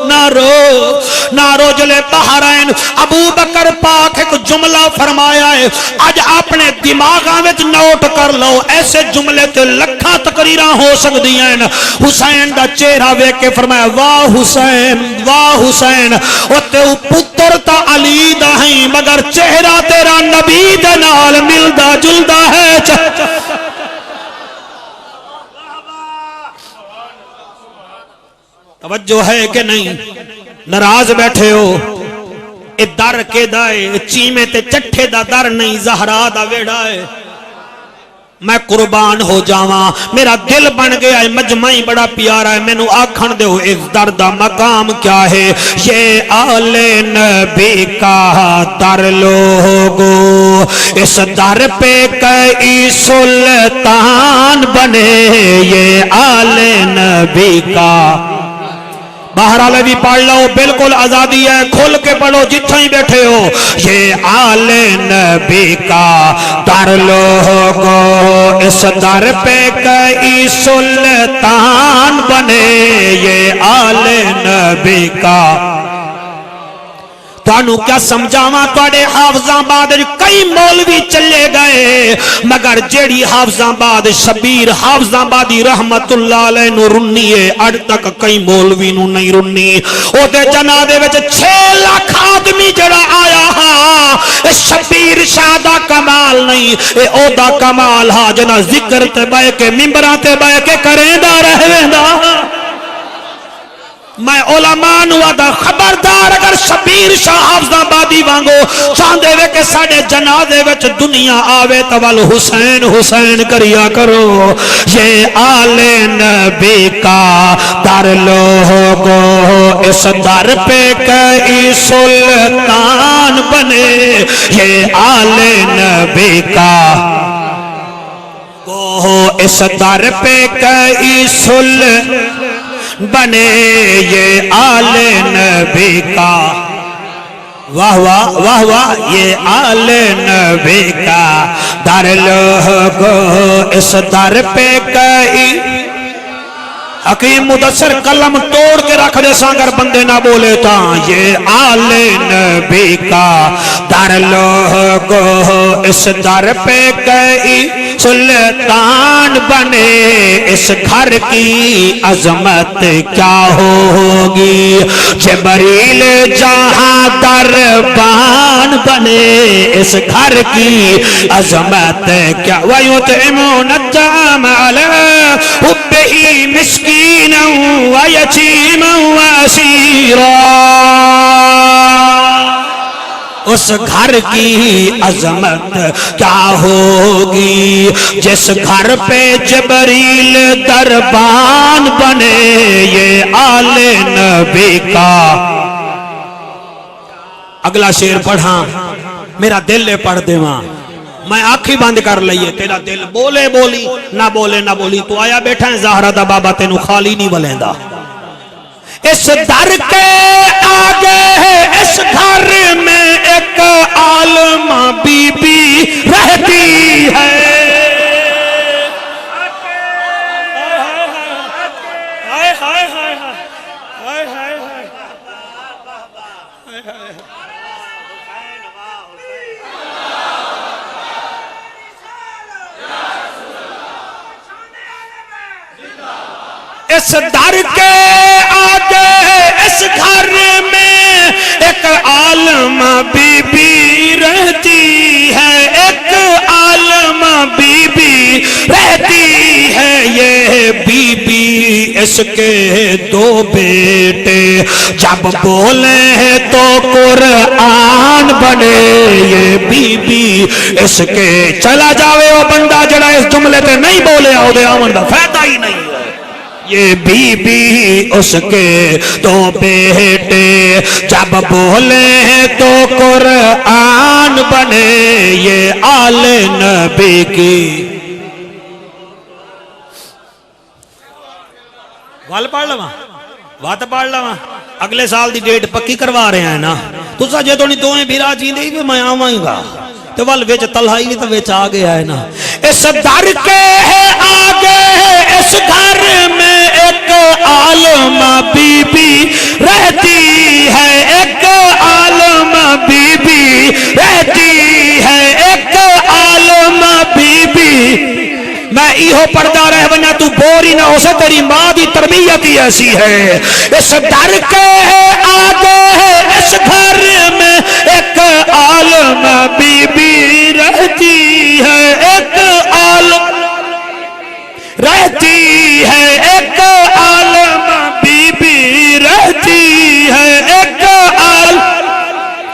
نہ رو نہ رو۔ جلے بحرین ابو بکر پاک ایک جملہ فرمایا ہے، آج اپنے دماغاں وچ نوٹ کر لو، ایسے جملے تے لکھاں تقریراں ہو سکدی ہیں۔ حسین دا چہرہ ویکھ کے فرمایا واہ حسین واہ حسین، او تے پتر تا علی دا ہیں مگر چہرہ تیرا نبی دے نال ملدا جلدا ہے۔ توجہ ہے کہ نہیں؟ ناراض بیٹھے ہو؟ اے در کے دائے چیمے تے چٹھے دا در نہیں، زہرا دا ویڑا ہے۔ میں قربان ہو جاواں، میرا دل بن گیا ہے، مجمعی بڑا پیارا ہے، میں نو آکھن دے ہو اس در دا مقام کیا ہے؟ یہ آل نبی کا در لوگو، اس در پہ کئی سلطان بنے، یہ آل نبی کا۔ بہرحال بھی پڑھ لو، بالکل آزادی ہے، کھل کے پڑھو جتھا ہی بیٹھے ہو۔ یہ آل نبی کا در لوگو، اس در پہ کئی سلطان بنے، یہ آل نبی کا۔ تانوں کیا سمجھاواں، تواڈے حافظ آباد کئی مولوی چلے گئے مگر جیڑی حافظ آباد شبیر حافظ آبادی رحمت اللہ علیہ نو رنی ہے اج تک کئی مولوی نو نہیں رنی۔ او دے جنازے وچ 6 لاکھ آدمی جڑا آیا ہاں، اے شبیر شاہ دا کمال نہیں، اے او دا کمال ہا جنا ذکر تے بیٹھ کے منبراں تے بیٹھ کے کریندا رہویندا۔ میں علماء نوادا خبردار اگر شبیر شاہ حافظ آبادی وانگو چاندے وے کہ ساڑے جنازے وچ دنیا آوے توال حسین حسین کریا کرو۔ یہ آل نبی کا در لوگو، اس در پہ کئی سلطان بنے، یہ آل نبی کا۔ اس در پہ کئی سلطان بنے، یہ آل نبی کا۔ واہ واہ واہ واہ، یہ آل نبی کا در لوگو، اس در پہ کئی۔ حکیم مدثر قلم توڑ کے رکھ دے سانگر بندے نہ بولے تا۔ یہ آل نبی کا در لوگو، اس در پہ کئی سلطان بنے، اس گھر کی عظمت کیا ہوگی جبریل جہاں دربان بنے اس گھر کی عظمت کیا وَيُطْعِمُونَ الطَّعَامَ عَلَىٰ حُبِّهِ مِسْكِينًا وَيَتِيمًا وَأَسِيرًا اس گھر کی عظمت کیا ہوگی جس گھر پہ جبریل دربان بنے یہ آل نبی کا اگلا شعر پڑھا میرا دل لے پڑھ دے وہاں میں آنکھی بند کر لئیے تیرا دل بولے بولی نہ بولے نہ بولی تو آیا بیٹھا ہے زہرہ دا بابا تینو خالی نہیں بلیندہ اس در کے آگے اس گھر میں ایک عالمہ بی بی رہتی ہے اس در کے آگے اس گھر میں ایک عالمہ بی بی رہتی ہے ایک عالمہ بی بی رہتی ہے یہ بی بی اس کے دو بیٹے جب بولے تو قرآن بنے یہ بی بی اس کے چلا جاوے وہ بندہ جڑا اس جملے تے نہیں بولے آؤ دے آمن دا فائدہ ہی نہیں یہ بی بی اس کے دو بیٹے جب بولے تو قرآن بنے یہ آل نبی کی وال پڑھ لواں وات پڑھ لواں اگلے سال دی ڈیٹ پکی کروا رہے ہیں نا تو سجے تو نہیں دوئیں بیرا جیندے بھی میں آوائیں گا تو وال ویچ تلہائی بھی تو ویچ آگے آئے نا اس در کے آگے اس گھر میں ایک عالمہ بی بی رہتی ہے ایک عالمہ بی بی رہتی ہے ایک عالمہ بی بی میں ایہو پردہ رہ بنا تو بوری نہ ہو سے تیری ماں دی تربیت ہی ایسی ہے اس در کے آگے اس گھر میں ایک عالمہ بی بی رہتی ہے ایک عالم رہتی ہے ایک عالمہ بی بی رہتی ہے ایک عالم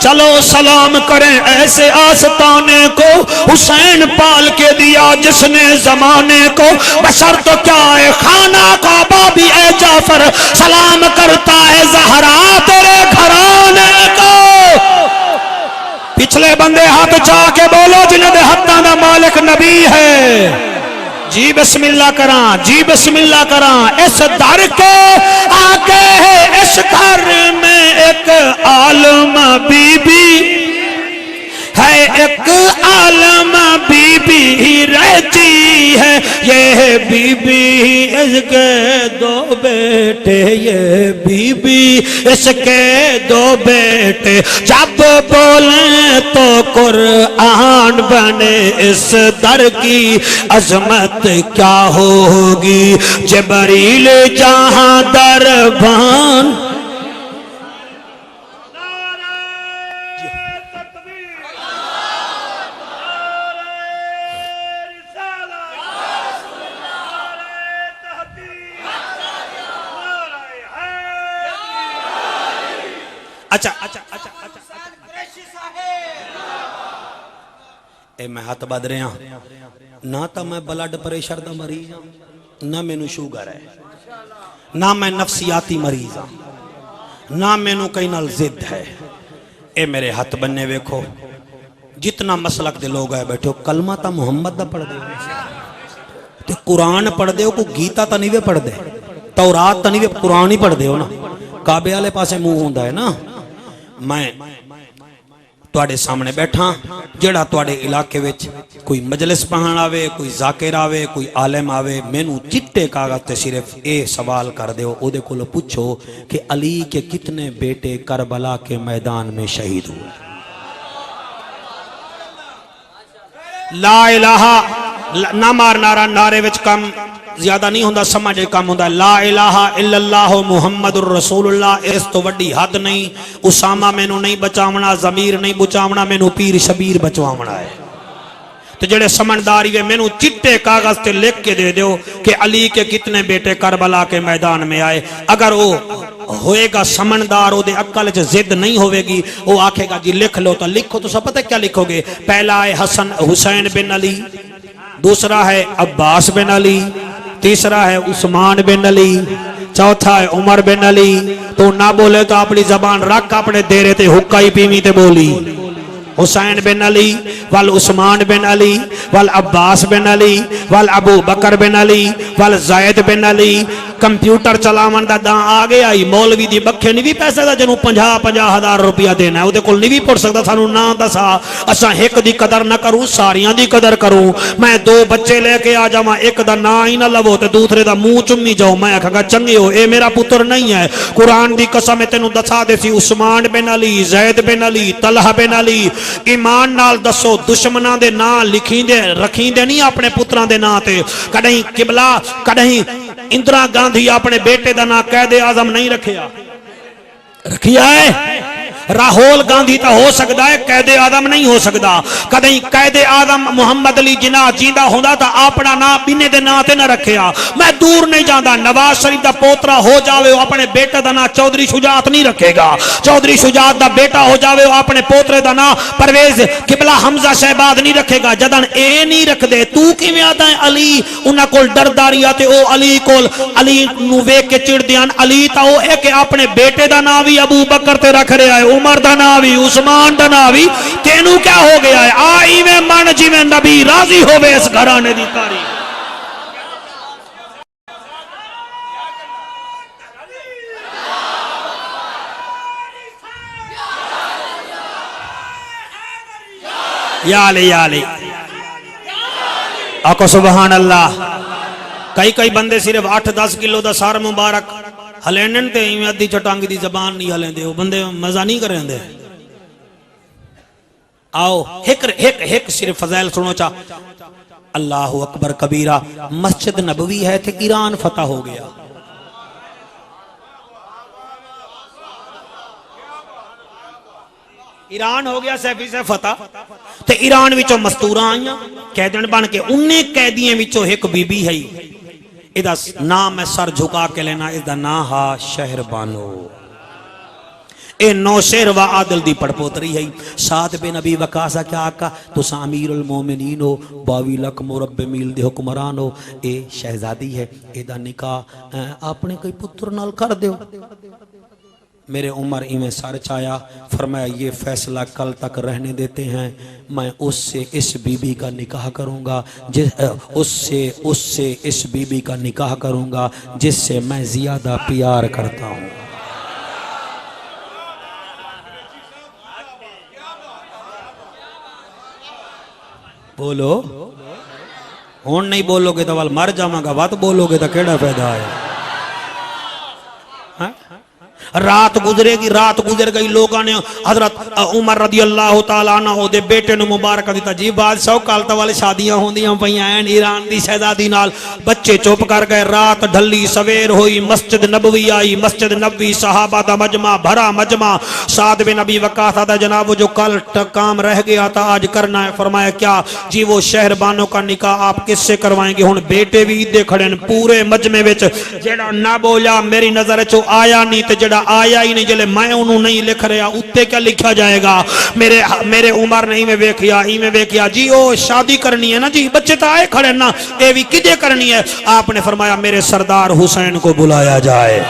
چلو سلام کریں ایسے آستانے کو حسین پال کے دیا جس نے زمانے کو بشر تو کیا ہے خانہ کعبہ بھی اے جعفر سلام کرتا ہے زہرا تیرے گھرانے کو پچھلے بندے ہاتھ چاہ کے بولو جنہیں دے حتہ دا مالک نبی ہے جی بسم اللہ کراں جی بسم اللہ کراں اس در کے آگے اس گھر میں ایک عالمہ بی بی ہے ایک عالمہ بی بی رہتی ہے یہ بی بی اس کے دو بیٹے یہ بی بی اس کے دو بیٹے جب بولیں تو قرآن بنے اس در کی عظمت کیا ہوگی جبریل جہاں دربان اچھا اے میں ہاتھ بد رہا نہ تا میں بلڈ پریشر دا مریض ہوں نہ میں نو شوگر ہے نہ میں نفسیاتی مریض ہوں نہ میں نو کئی نال زد ہے اے میرے ہاتھ بننے ویکھو جتنا مسلک دے لوگ آئے بیٹھو کلمہ تا محمد دا پڑھ دے تے قرآن پڑھ دے کو گیتا تا نہیں وے پڑھ دے تورات تا نہیں وے قرآن ہی پڑھ دے ہو نا کعبے والے پاسے منہ ہوندا ہے نا میں تواڈے سامنے بیٹھا جڑا تواڈے علاقے وچ کوئی مجلس پڑھن آوے کوئی ذاکر آوے کوئی عالم آوے مینوں چٹے کاغذ تے صرف اے سوال کر دیو او دے کولو پوچھو کہ علی کے کتنے بیٹے کربلا کے میدان میں شہید ہوئے لا الہ نہ مار نعرہ نعرے وچ کم زیادہ نہیں ہوندا سمجھ کم ہوندا لا الہ الا اللہ محمد الرسول اللہ اس تو وڈی حد نہیں اسامہ مینوں نہیں بچاونا ضمیر نہیں بچاونا مینوں پیر شبیر بچواونا ہے تو جڑے سمنداری وے مینوں چٹے کاغذ تے لکھ کے دے دیو کہ علی کے کتنے بیٹے کربلا کے میدان میں آئے اگر وہ ہوئے گا سمندار او دے عقل چ ضد نہیں ہوئے گی وہ آکھے گا جی لکھ لو تو لکھو تو سب پتہ کیا لکھو گے پہلا ہے حسین بن علی دوسرا ہے عباس بن علی تیسرا ہے عثمان بن علی چوتھا ہے عمر بن علی تو نہ بولے تو اپنی زبان رکھ اپنے دیرے تے حکا ہی پیمی تے بولی حسین بن علی والعثمان بن علی والعباس بن علی والابو بکر بن علی والزید بن علی کمپیوٹر چلاون دا داں آگے آئی مولوی دی بکھے نہیں بھی پیسے دا جنوں 50,000 روپیہ دینا ہے وہ دے کل نہیں بھی پڑھ سکتا سانو نا دسا اساں ایک دی قدر نہ کروں ساریاں دی قدر کروں میں 2 بچے لے کے آ جاواں ایک دا نا ہی نہ لو تے دوسرے دا منہ چمی جاؤ میں کہا چنگے ہو اے میرا پتر نہیں ہے قرآن دی قسم تینوں دسا دے سی عثمان بن علی زید بن علی طلحہ بن علی ایمان نال دسو دشمناں دے نا لکھیں دے رکھیں دے نہیں اپنے پتراں دے نا تے کدیں قبلہ کدیں اندرا گاندھی اپنے بیٹے دا نا قائد اعظم نہیں رکھیا رکھیا ہے راہول گاندھی تا ہو سکتا ہے قائد اعظم نہیں ہو سکتا کدیں قائد اعظم محمد علی جناح جیندہ ہوندا تا اپنا نا بنے دے نا تے نہ رکھیا میں دور نہیں جاندا نواز شریف دا پوترا ہو جاوے وہ اپنے بیٹے دا نا چودھری شجاعت نہیں رکھے گا چودھری شجاعت دا بیٹا ہو جاوے وہ اپنے پوترے دا نا پرویز قبلہ حمزہ شہباز نہیں رکھے گا جدن اے نہیں رکھ دے تو کیویں آدا ہے علی انہاں کول ڈرداری آتے او علی کول علی نو ویکھ کے چڑ دیاں علی تا او اے کہ اپنے بیٹے دا نا وی ابو بکر تے رکھ رہا ہے عمر دناوی عثمان دناوی تینوں کیا ہو گیا ہے آئی میں من جی میں نبی راضی ہوئے اس گھرانے دی تاریخ یا علی آقا سبحان اللہ کئی بندے صرف 8-10 کلو دا سار مبارک ہلینن تے ہی ادھی چٹانگی دی زبان نہیں ہلین دے وہ بندے مزہ نہیں کریں دے آؤ ایک صرف فضائل سنو چاہ اللہ اکبر کبیرہ مسجد نبوی ہے تھے ایران فتح ہو گیا ایران ہو گیا سیفی سے فتح تے ایران وچوں مستوراں آئیاں قیدین بن کے انہیں قیدیاں وچوں ایک بی بی ہے ادھا نام میں سر جھکا کے لینا ادھا نا ہا شہر بانو اے نو شہر و عادل دی پڑ پوتری ہے ساتھ بے نبی وقاسا کیا آقا تو سا امیر المومنین ہو 22 لاکھ مربع میل دے حکمران ہو اے شہزادی ہے ادھا نکاح آپ نے کوئی پتر نال کر دیو میرے عمر ایمیں سار چایا فرمایا یہ فیصلہ کل تک رہنے دیتے ہیں میں اس سے اس بی بی کا نکاح کروں گا اس سے اس بی بی کا نکاح کروں گا جس سے میں زیادہ پیار کرتا ہوں بولو ہون نہیں بولو گے تو وال مر جاواں گا بات بولو گے تو کیڑا فائدہ ہے رات گزرے گی رات گزر گئی لوگاں نے حضرت عمر رضی اللہ تعالیٰ عنہ او دے بیٹے نے مبارک دیتا جی بادشاہ کالتا والے شادیاں ہوندیاں پئیاں ہیں ایران دی شہزادی نال بچے چپ کر گئے رات ڈھلی سویر ہوئی مسجد نبوی آئی مسجد نبوی صحابہ دا مجمع بھرا مجمع سعد بن ابی وقاص دا جناب جو کل کام رہ گیا تھا آج کرنا ہے فرمایا کیا جی وہ شہر بانوں کا نکاح آپ کس سے کروائیں گے ہن بیٹے بھی دے کھڑے پورے مجمع وچ جڑا نہ بولا میری نظر چو آیا نہیں تے جڑا آیا ہی نہیں جلے میں انہوں نہیں لکھ رہا اتے کیا لکھا جائے گا میرے عمر نے ہی میں ویکھیا جی او شادی کرنی ہے نا جی بچے تا آئے کھڑے نا اے بھی کدے کرنی ہے آپ نے فرمایا میرے سردار حسین کو بلایا جائے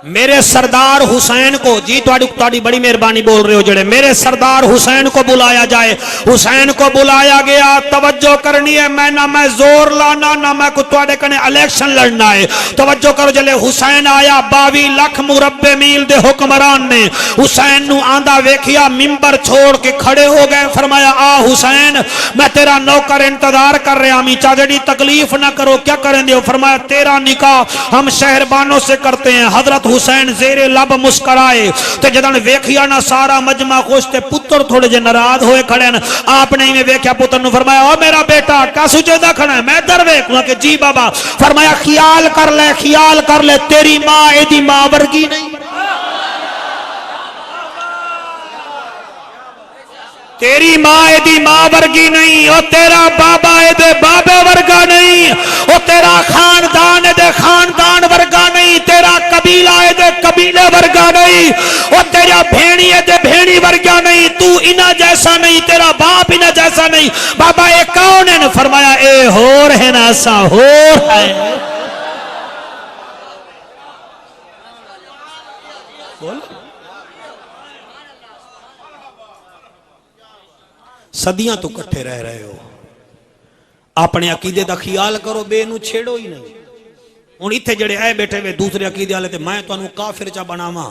میرے سردار حسین کو جی تواڈی بڑی مہربانی بول رہے ہو جڑے میرے سردار حسین کو بلایا جائے حسین کو بلایا گیا توجہ کرنی ہے میں زور لانا نہ میں کو تواڈے کنے الیکشن لڑنا ہے توجہ کرو جلے حسین آیا 22 لاکھ مربع میل دے حکمران نے حسین نو آندا ویکھیا منبر چھوڑ کے کھڑے ہو گئے فرمایا آ حسین میں تیرا نوکر انتظار کر رہا ہوں چاچڑی تکلیف نہ کرو کیا کریں دے فرمایا تیرا نکاح ہم شہر بانوں سے کرتے ہیں حضرت حسین زیر لب مسکرائے تے جدن ویکھیا نا سارا مجمع خوش تے پتر تھوڑے جے ناراض ہوئے کھڑے ہیں. آپ نے ہی ویکھیا پتر نو فرمایا او میرا بیٹا کیا سجدہ کھڑا ہے؟ میں در ویکھوں کہ جی بابا. فرمایا خیال کر لے تیری ماں ایدی ماں ورگی نہیں، تیری ماں ایدی ماں ورگی نہیں، او تیرا بابا ایدے بابے ورگا نہیں، او تیرا خاندان ایدے خاندان ورگا نہیں، تیرا قبیلہ ایدے قبیلے ورگا نہیں، او تیرا بھینی ایدے بھینی ورگا نہیں، تو انہ جیسا نہیں، تیرا باپ انہ جیسا نہیں. بابا اے کون ہے؟ فرمایا اے ہور ہے نا سا ہور ہے. صدیاں تو کٹھے رہ رہے ہو، اپنے عقیدے دا خیال کرو، بے نو چھیڑو ہی نہیں. ان ایتھے جڑے آئے بیٹھے ہوئے دوسرے عقیدے والے تے میں تو انو کافر چا بناواں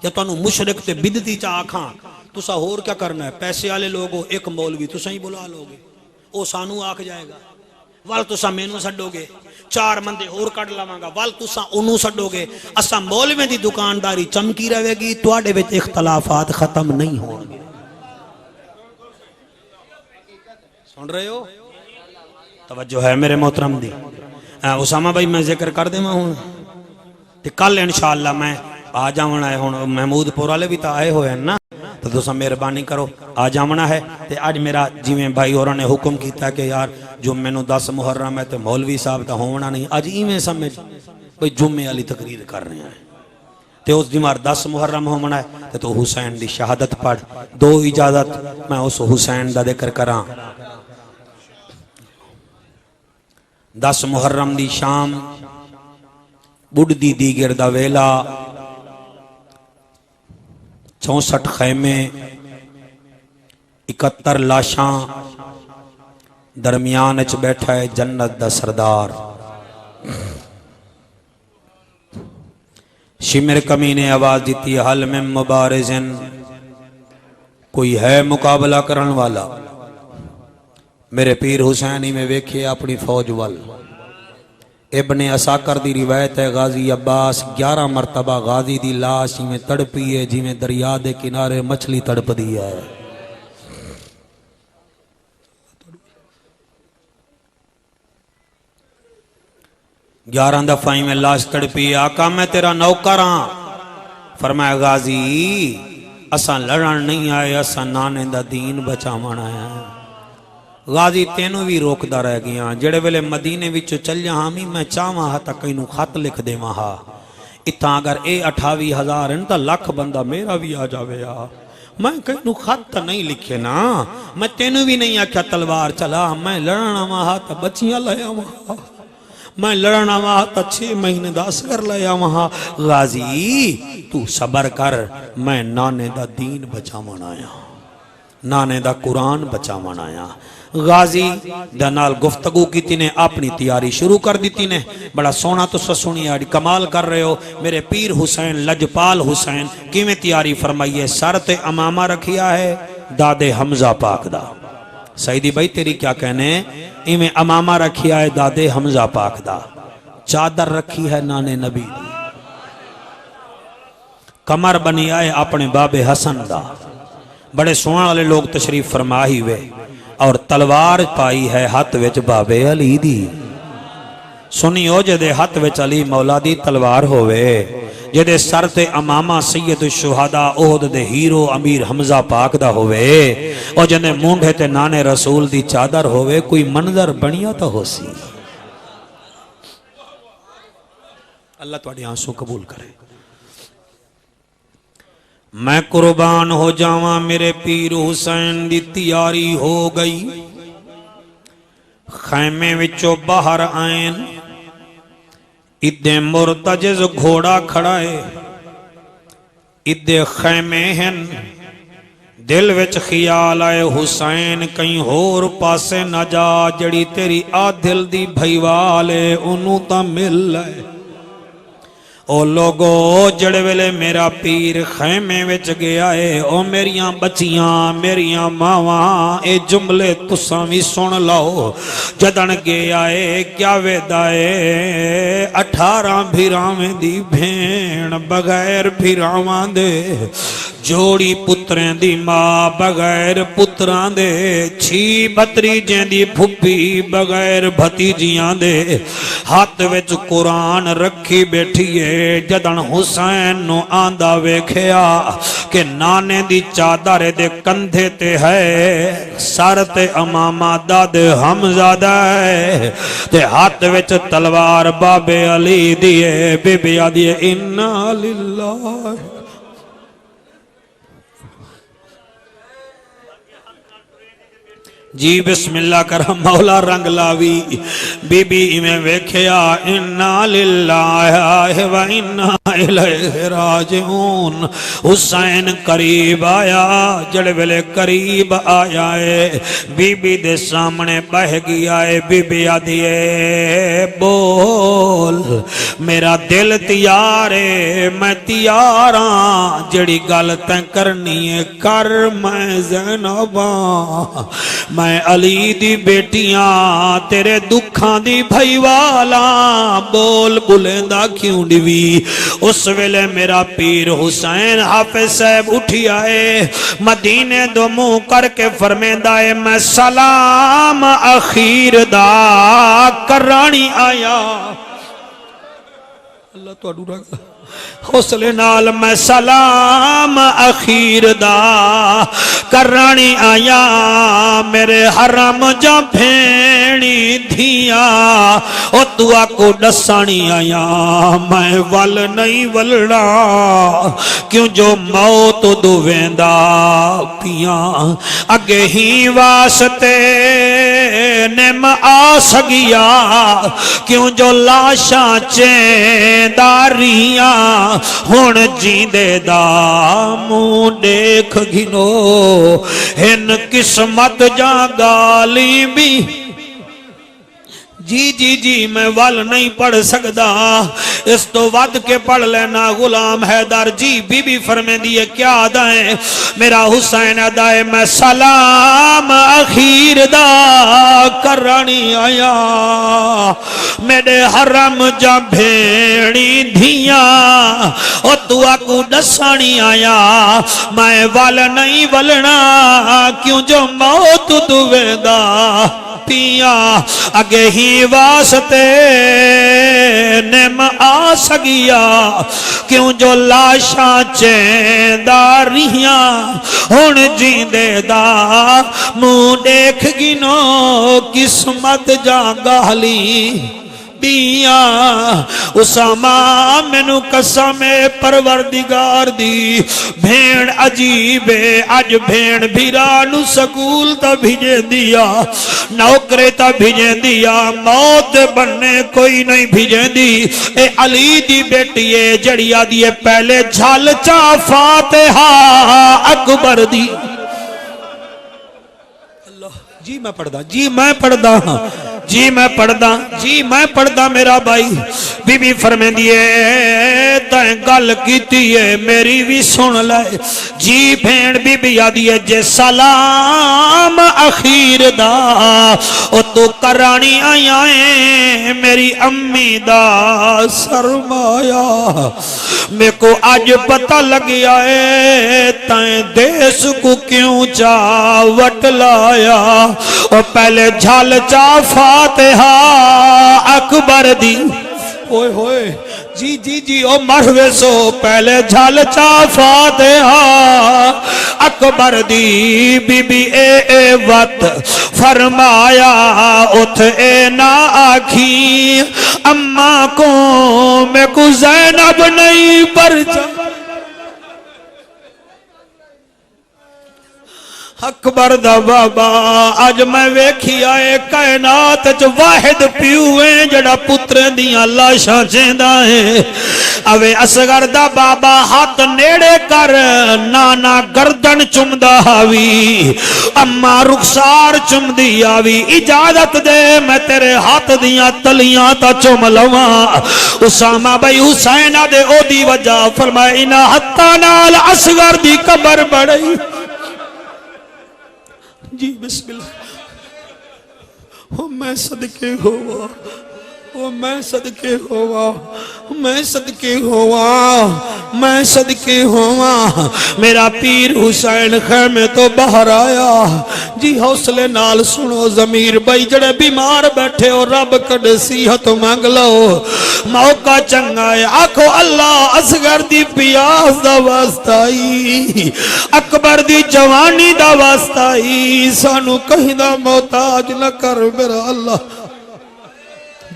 یا تو انو مشرک تے بدعتی چا آکھاں، تسا ہور کیا کرنا ہے؟ پیسے والے لوگو ایک مولوی تسا ہی بلا لوگے، او سانو آکھ جائے گا، وال تسا مینوں سڈو گے، چار مندے اور کٹ لواں گا، وال تسا انو سڈو گے. اسا مولوی دی دکانداری چمکی رہے گی، تواڈے وچ اختلافات ختم نہیں ہون گے. سن رہے ہو؟ توجہ ہے میرے محترم دی. اسامہ بھائی میں ذکر کر دے ہوں تے کل انشاءاللہ میں آ جاونا ہے. ہوں محمود پور والے بھی تو آئے ہوئے ہیں نا، تو تسا مہربانی کرو آ جاونا ہے. تے آج میرا جویں بھائی اور نے حکم کیتا کہ یار جمعے نو 10 محرم ہے تے مولوی صاحب تا ہونا نہیں، اج ایویں سمجھ بھئی جمعے والی تقریر کر رہے ہیں تے اس دیمار 10 محرم ہونا ہے تے تو حسین دی شہادت پڑھ دو. اجازت میں اس حسین دا ذکر کراں. 10 محرم دی شام بڑھ دی دیگر دا ویلا 64 خیمے 71 لاشاں درمیان اچ بیٹھا ہے جنت دا سردار. شمر کمی نے آواز دیتی حل میں مبارزن، کوئی ہے مقابلہ کرن والا؟ میرے پیر حسینی میں ویکھے اپنی فوج وال. ابن اساکر دی روایت ہے غازی عباس 11 مرتبہ غازی دی لاش میں تڑپی ہے جی میں دریا دے کنارے مچھلی تڑپ دی ہے. گیارہ دفعہ میں لاش تڑپی ہے. آقا میں تیرا نوکر ہاں. فرمایا غازی اساں لڑن نہیں آئے، اساں نانے دا دین بچاون آئے ہیں. غازی تینوں بھی روکدا رہ گیا. جڑے ویلے مدینے وچوں چلیا ہاں میں چاہواں ہا تک اینوں خط لکھ دیواں ہا، اتھاں اگر اے 28,000 ہیں تا لکھ بندہ میرا بھی آ جاوے آ. میں کہیں خط نہیں لکھے نا، میں تینوں بھی نہیں آکھیا تلوار چلا، میں لڑنا وہاں تا بچیاں لیا وہاں، میں لڑنا وہاں تا 6 مہینے دا اصغر لیا وہاں. غازی تو صبر کر، میں نانے دا دین بچاون آیا، نانے دا قرآن بچاون آیا. غازی دنال گفتگو کی تینے اپنی تیاری شروع کر دی تینے. بڑا سونا تو سسونی آڑی کمال کر رہے ہو. میرے پیر حسین لجپال حسین کیویں تیاری فرمائیے؟ سر تے امامہ رکھیا ہے دادے حمزہ پاک دا. سیدی بھائی تیری کیا کہنے؟ ایویں امامہ رکھیا ہے دادے حمزہ پاک دا. چادر رکھی ہے نانے نبی دی. کمر بنی آئے اپنے باب حسن دا. بڑے سونا والے لوگ تشریف فرما ہی ہوئے اور تلوار پائی ہے ہاتھ وچ بابے علی دی. سنیو جدے ہاتھ وچ علی مولا دی تلوار ہوئے، جدے سر تے امامہ سید الشہداء احد دے ہیرو امیر حمزہ پاک دا ہوئے، اور جنے مونڈے تے نانے رسول دی چادر ہوئے، کوئی منظر بنیا تو ہو سی. اللہ تواڈے آنسو قبول کرے. میں قربان ہو جاواں میرے پیر حسین دی تیاری ہو گئی. خیمے وچوں باہر آئین، ادھے مرتجز گھوڑا کھڑائے، ادھے خیمے ہیں. دل وچ خیال آئے حسین کہیں ہور پاسے نہ جا، جڑی تیری آدھل دی بھائی والے انہوں تا مل لائے. او لوگو جڑے ویلے میرا پیر خیمے وچ گیا ہے، او میریاں بچیاں میریاں ماواں اے جملے تساں وی سن لو. جدن گیا ہے کیا ویدا ہے 18 بھیراویں دی بھین بغیر بھیراواں دے جوڑی پتریں دی ماں بغیر پتراں دے 6 بھتریجیں دی پھپھی بغیر بھتیجیاں دے ہاتھ وچ قرآن رکھی بیٹھیے جدن حسین نو آندا ویکھیا کہ نانے دی چادر دے کندھے تے ہے سر تے امامہ داد حمزادہ ہے تے ہاتھ وچ تلوار بابے علی دیے بی بی آدھیے انا للہ جی بسم اللہ کرم مولا رنگ لاوی بی بی میں ویکھیا انا للہ و انا الیہ راجعون حسین قریب آیا جڑ ویلے قریب آیا ہے بی بی دے سامنے بہ گیا ہے بی بی آدھیے بول میرا دل تیار ہے میں تیاراں جڑی گل تے کرنی ہے کر میں زینباں میں علی دی بیٹیاں تیرے دکھاں دی بھائی والا بول بلندہ کیوں ڈوی اس ویلے میرا پیر حسین حافظ صاحب اٹھی آئے مدینے دو منہ کر کے فرمیندہ ہے میں سلام اخیر دا کرانی آیا اللہ تو اڈو رکھا حوصلے نال میں سلام اخیر دا کرانی آیا میرے حرم جا بھینی دھیا او دعا کو ڈسانی آیا میں ول نہیں ولڑا کیوں جو موت دو ویندا پیاں اگے ہی واسطے نم آس گیا کیوں جو لاشاں چینداریاں ہون جیندے دا منہ دیکھ گھنو ہن قسمت جا گالی بھی جی جی جی میں وال نہیں پڑھ سکدا اس تو ود کے پڑھ لینا Ghulam Haider G B be فرمیں دیئے کیا آدائیں میرا حسین آدائیں میں سلام اخیر دا کرانی آیا میرے حرم جا بھیڑی دھیاں او دعا کو ڈسانی آیا میں وال نہیں ولنا کیوں جو موت دوے دا پیا اگے ہی واسطے نم آس گیا کیوں جو لاشاں چینداریاں ہون جیندے دا منہ دیکھ گنو قسمت جانگالی اسامہ مینو قسم پروردگار دی بھیڑ عجیب اج بھیڑ بھیرانو سکول تا بھیجے دیا نوکرے تا بھیجے دیا موت بننے کوئی نہیں بھیجے دی اے علی دی بیٹی ہے جڑیا دیے پہلے جھال چا فاتحہ اکبر دی جی میں پڑھ دا جی میں پڑھ دا جی میں پڑھ دا جی میں پڑھ دا میرا بھائی بی بی فرمیں دیئے تائیں گل کیتی ہے میری بھی سن لائے جی بھین بی بی آدھیے جے سلام اخیر دا او تو کرانی آئیں میری امی دا سرمایا میں کو آج پتہ لگیا ہے تائیں دیس کو کیوں چاوٹ لایا اور پہلے جھال چا فاتحہ اکبر دی اوئے ہوئے جی جی جی او مروے سو پہلے جھال چا فاتحہ اکبر دی بی بی اے وقت فرمایا اتھ اے نا آکھی اماں کو میں کو زینب نہیں پر جا اکبر دا بابا آج میں ویکھی آئے کائنات جو واحد پیوئے جڑا پتریں دیاں لاشاں چیندہ ہیں اوے اصغر دا بابا ہاتھ نیڑے کر نانا گردن چمدہ آوی اما رخسار چمدی آوی اجازت دے میں تیرے ہاتھ دیاں تلیاں تا چم لواں اسامہ بھائی حسینہ دے او دی وجہ فرمائے انہا حتی نال اصغر دی قبر بڑھئی جی بسم اللہ میں صدقے ہوا او میں صدقے ہوا میں صدقے ہوا میں صدقے ہوا میرا پیر حسین خیمے تو باہر آیا جی حوصلے نال سنو ضمیر بھائی جڑے بیمار بیٹھے ہو رب کڈے صحت مانگ لو موقع چنگا ہے آکھو اللہ اصغر دی پیاس دا واسطہ ہی اکبر دی جوانی دا واسطہ ہی سانو کہیں دا محتاج نہ کر میرا اللہ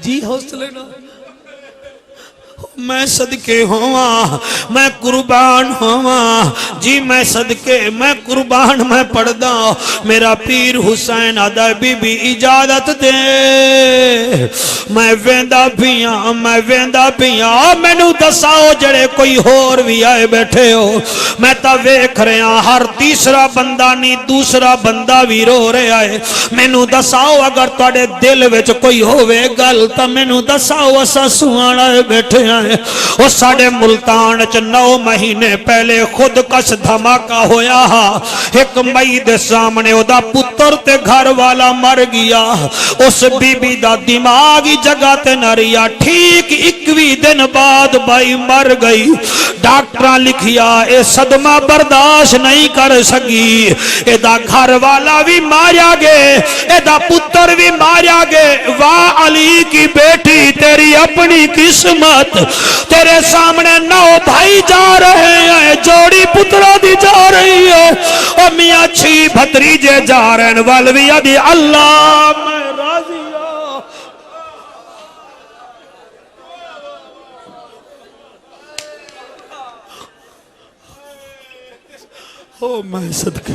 جی حوصلے نہ میں صدقے ہوا میں قربان ہوا جی میں صدقے میں قربان میں پڑھدا میرا پیر حسین آدھا بی بی اجازت دے میں ویندا پیاں مینوں دساؤ جڑے کوئی ہور بھی آئے بیٹھے ہو میں تا ویکھ رہا ہر تیسرا بندہ نہیں دوسرا بندہ بھی رو رہا ہے مینوں دساؤ اگر تواڈے دل وچ کوئی ہوے گل تا مینوں دساؤ اساں سوان آئے بیٹھے ہیں وہ ساڑے ملتان 9 مہینے پہلے خود کش دھماکہ ہویا ایک مئی دے سامنے او دا پتر تے گھر والا مر گیا اس بی بی دا دماغی جگہ تے نریا ٹھیک 21 دن بعد بائی مر گئی ڈاکٹران لکھیا اے صدمہ برداشت نہیں کر سکی اے دا گھر والا بھی ماریا گے اے دا پتر بھی ماریا گے واہ علی کی بیٹی تیری اپنی قسمت تیرے سامنے 9 بھائی جا رہے ہیں جوڑی پترہ دی جا رہی ہے اور میاں 6 بھتریجے جا رہے ہیں والویہ دی اللہ میں راضی ہوں او میں صدقے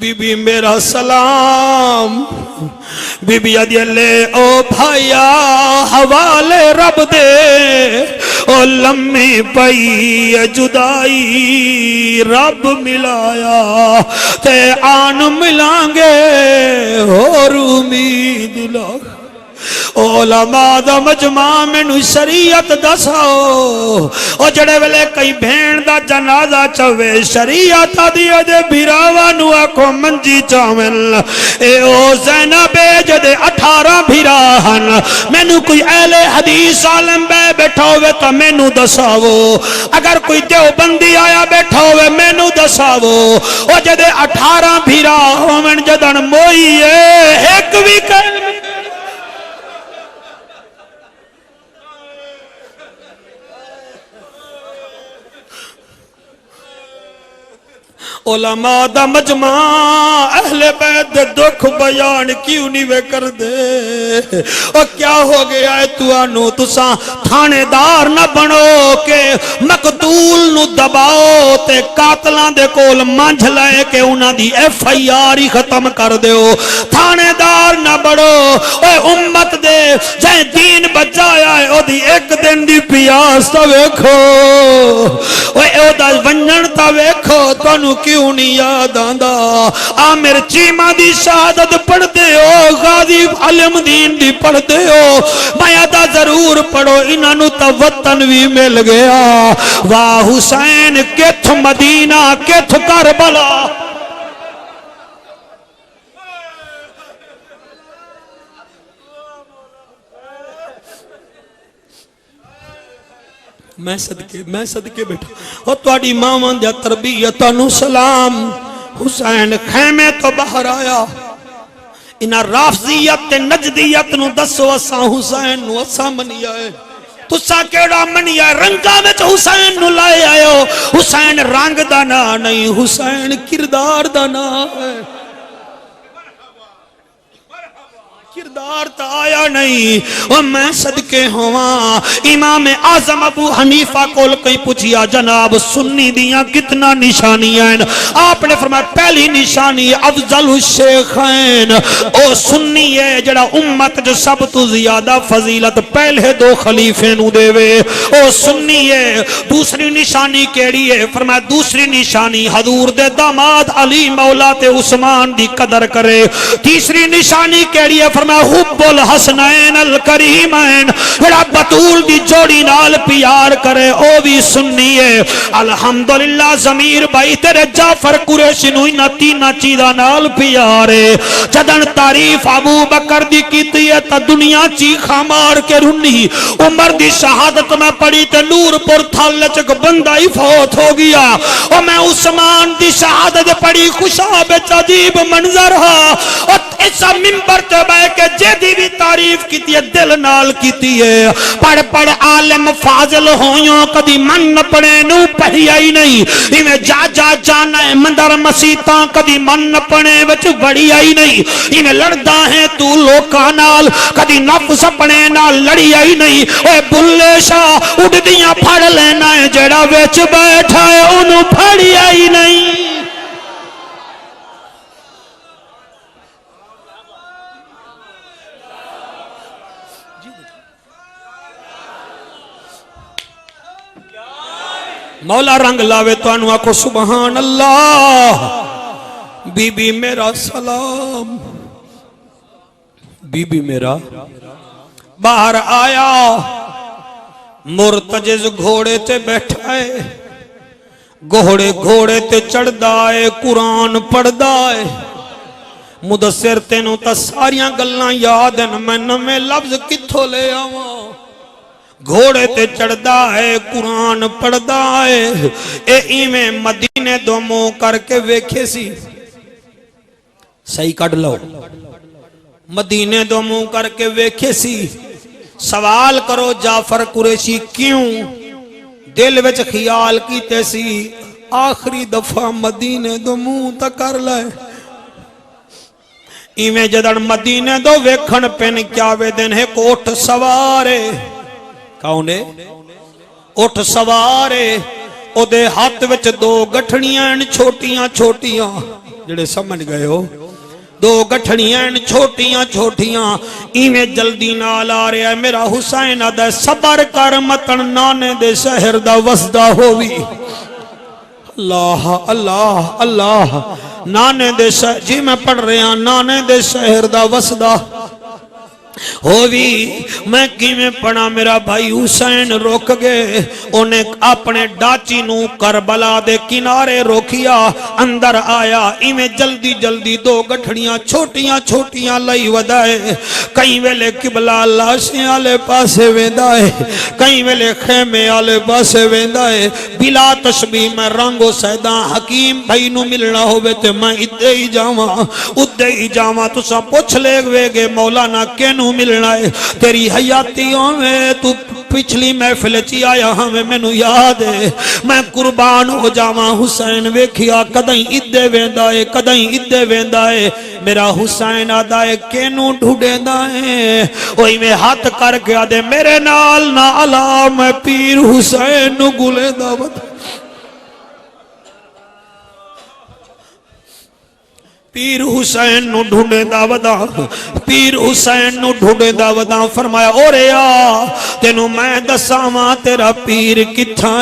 بی بی میرا سلام بی بی اللہ او بھائیا حوالے رب دے او لمحی پئی جدائی رب ملایا تے آن ملانگے اور امید لگ علماء دا مجمع مینو شریعت دساؤ او جڑے ویلے کئی بھین دا جنازہ چوے شریعت دی دے بھراوا نو آکھو منجی چاول اے او زینب جدے 18 بھراہن مینو کوئی اہل حدیث عالم بے بیٹھا ہوئے تا مینو دساؤ اگر کوئی دیوبندی آیا بیٹھا ہوئے مینو دساؤ او جدے 18 بھرا ہومن جدن موئی ایک بھی کہنے علماء دا مجمع اہل بیت دے دکھ بیان کیوں نہیں وے کر دے اور کیا ہو گیا ہے تو آنو تساں تھانے دار نہ بنو کہ مقتول نو دباؤ تے قاتلان دے کول منجھ لائے کہ انہاں دی FIR ہی ختم کر دیو تھانے دار نہ بڑو اے امت دے جائیں دین بچایا ہے او دی ایک دن دی پیاس تا ویکھو اے او دا ونجن تا ویکھو تو انہوں کیوں نہیں یاد آندہ آمیر چیمہ دی شہادت پڑھ دے ہو غازی علم دین دی پڑھ دے ہو میادہ ضرور پڑھو انہوں تا وطن بھی مل گیا واہ حسین کتھ مدینہ کتھ کربلا میں صدقے بیٹھا اور توڑی مامان دیا تربیتانو سلام حسین خیمے تو باہر آیا انہا رافضیت نجدیت نو دسو اساں حسین نو اساں منی آئے تسا کیڑا منی آئے رنگا میں تو حسین نو لائے آئے ہو حسین رنگ دانا نہیں حسین کردار دانا ہے کردار تا آیا نہیں اور میں صدقے ہوا امام اعظم ابو حنیفہ کول کئی پوچھیا جناب سنی دیاں کتنا نشانیاں آپ نے فرمایا پہلی نشانی افضل الشیخین او سنی ہے جڑا امت جو سب تو زیادہ فضیلت پہلے 2 خلیفے نو دے وے او سنی ہے دوسری نشانی کیڑی ہے فرمایا دوسری نشانی حضور دے داماد علی مولا تے عثمان دی قدر کرے تیسری نشانی کیڑی ہے فرمایا حب الحسنین الکریمین جڑا بطول دی جوڑی نال پیار کرے او بھی سنی ہے الحمدللہ ضمیر بھائی تیرے جعفر قریشی نو انہاں تیناں چیزاں نال پیار ہے جدن تعریف ابو بکر دی کیتی ہے تا دنیا چیخا مار کے رنی عمر دی شہادت میں پڑھی تے نور پر تھل چک بندہ ہی فوت ہو گیا اور میں عثمان دی شہادت پڑھی خوشاب عجیب منظر ہا اور ایسا ممبر تے بے کے جیدی بھی تعریف کیتی ہے دل نال کیتی ہے پڑھ پڑھ عالم فاضل ہویوں کدی من پڑے نو پڑھی آئی نہیں ایمیں جا جا جانا ہے مندر مسیطاں کدی من پڑے وچ بڑی آئی نہیں ایمیں لڑدا ہے تو لوکاں نال کدی نفس پڑے نال لڑی آئی نہیں اے بلے شاہ اڑ دیاں پھڑ لینا ہے جڑا وچ بیٹھا ہے انہوں پھڑی آئی نہیں مولا رنگ لاوے تو انہوں آکو سبحان اللہ بی بی میرا سلام بی بی میرا باہر آیا مرتجز گھوڑے تے بیٹھائے گھوڑے تے چڑھ دائے قرآن پڑھ دائے مدثر تینوں تا ساریاں گلنا یاد ہیں میں نمیں لفظ کتھو لے آواں گھوڑے تے چڑھدا ہے قرآن پڑھدا ہے اے ایمیں مدینے دو منہ کر کے ویکھے سی صحیح کٹ لو مدینے دو منہ کر کے ویکھے سی سوال کرو جعفر قریشی کیوں دل وچ خیال کیتے سی آخری دفعہ مدینے دو منہ تا کر لائے ایمیں جدن مدینے دو ویکھن پین کیا وے دن ہے کوٹ سوارے کاؤنے اٹھ سوارے او دے ہاتھ وچ دو گٹھڑیاں چھوٹیاں چھوٹیاں جڑے سمجھ گئے ہو دو گٹھڑیاں چھوٹیاں ایویں جلدی نال آ رہا ہے میرا حسین آدھا صبر کر متن نانے دے شہر دا وسدہ ہووی اللہ اللہ اللہ نانے دے شہر جی میں پڑھ رہے ہیں نانے دے شہر دا وسدہ ہووی میں کیویں پڑھا میرا بھائی حسین روک گئے انہیں اپنے ڈاچی نو کربلا دے کنارے روکیا اندر آیا ایویں جلدی جلدی دو گٹھڑیاں چھوٹیاں لئی ودائے کئی ویلے قبلہ لاشیں آلے پاسے ویندائے کئی ویلے خیمے آلے پاسے ویندائے بلا تشبیح میں رنگو سیدہ حکیم بھائی نو ملنا ہوئے تے میں ادھے ہی جاواں تو سا پوچھ لے گے مولانا کینو ملنا ہے تیری حیاتیوں میں تو پچھلی محفل چی آیا ہمیں میں نو یاد ہے میں قربان ہو جاواں حسین ویکھیا کدیں ادھے ویندائے میرا حسین آدھائے کینو ڈھوڑے دائے وہی میں ہاتھ کر کے آدھے میرے نال نہ علا میں پیر حسین نو گلے دعوت پیر حسین نو ڈھونڈے دا ودا پیر حسین نو ڈھونڈے دا ودا فرمایا اوریا تینو میں دساواں تیرا پیر کتھاں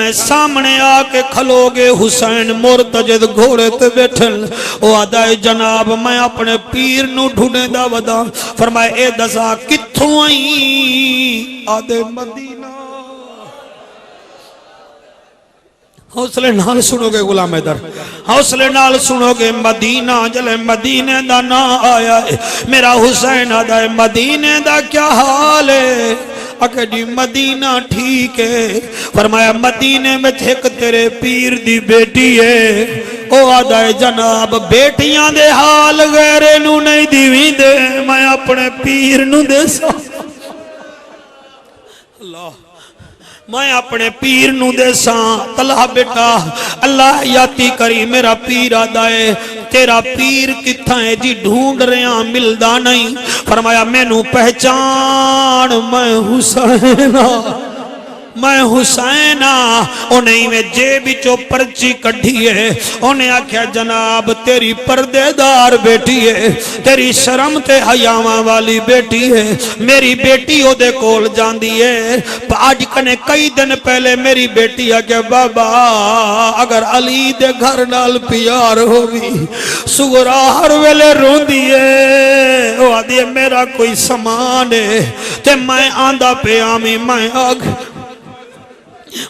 ہے سامنے آ کے کھلو گے حسین مرتجد گھوڑے تے بیٹھل او آدھائے جناب میں اپنے پیر نو ڈھونڈے دا ودا فرمایا اے دسا کتھوں آئی آدھے مدینہ حوصلے نال سنو گے غلام حیدر حوصلے نال سنو گے مدینہ جلے مدینے دا نا آیا ہے میرا حسین آدھا ہے مدینے دا کیا حال ہے اکھے جی مدینہ ٹھیک ہے فرمایا مدینے میں ایک تیرے پیر دی بیٹی ہے او آدھا ہے جناب بیٹیاں دے حال غیرے نو نہیں دیویں دے میں اپنے پیر نو دے سا اللہ میں اپنے پیر نو دے ساں طلحہ بیٹا اللہ یاتی کری میرا پیر آدھائے تیرا پیر کتھا ہے جی ڈھونڈ رہا ملدا نہیں فرمایا میں نو پہچان میں حسین میں حسین انہیں میں جیب چو پرچی کڑھی ہے انہیں آکھیا جناب تیری پردے دار بیٹی ہے تیری شرم تے حیاواں والی بیٹی ہے میری بیٹی او دے کول جاندی ہے آج کنے کئی دن پہلے میری بیٹی آکھیا بابا اگر علی دے گھر نال پیار ہوگی سغرا ہر ویلے روندی ہے وہ آدھی ہے میرا کوئی سامان ہے تے میں آندہ پہ آمی میں آگ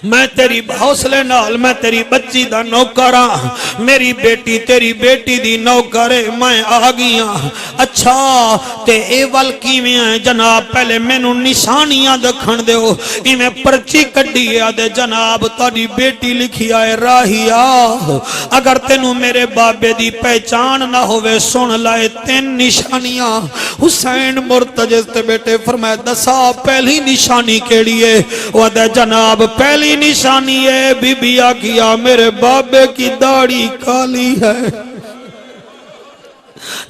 میں تیری حوصلے نال میں تیری بچی دا نوکراں میری بیٹی تیری بیٹی دی نوکرے میں آگیاں اچھا تے اے وال کیویں ہیں جناب پہلے میں نو نشانیاں دکھن دیو میں پرچی کڑی آدھے جناب تاری بیٹی لکھی آئے راہیا اگر تینو میرے بابے دی پہچان نہ ہوئے سن لائے تین نشانیاں حسین مرتجز تے بیٹے فرمائے دسا پہلی نشانی کیڑی ہے وہ دے جناب پہلی نشانی ہے بی بی آگیا میرے بابے کی داڑھی کالی ہے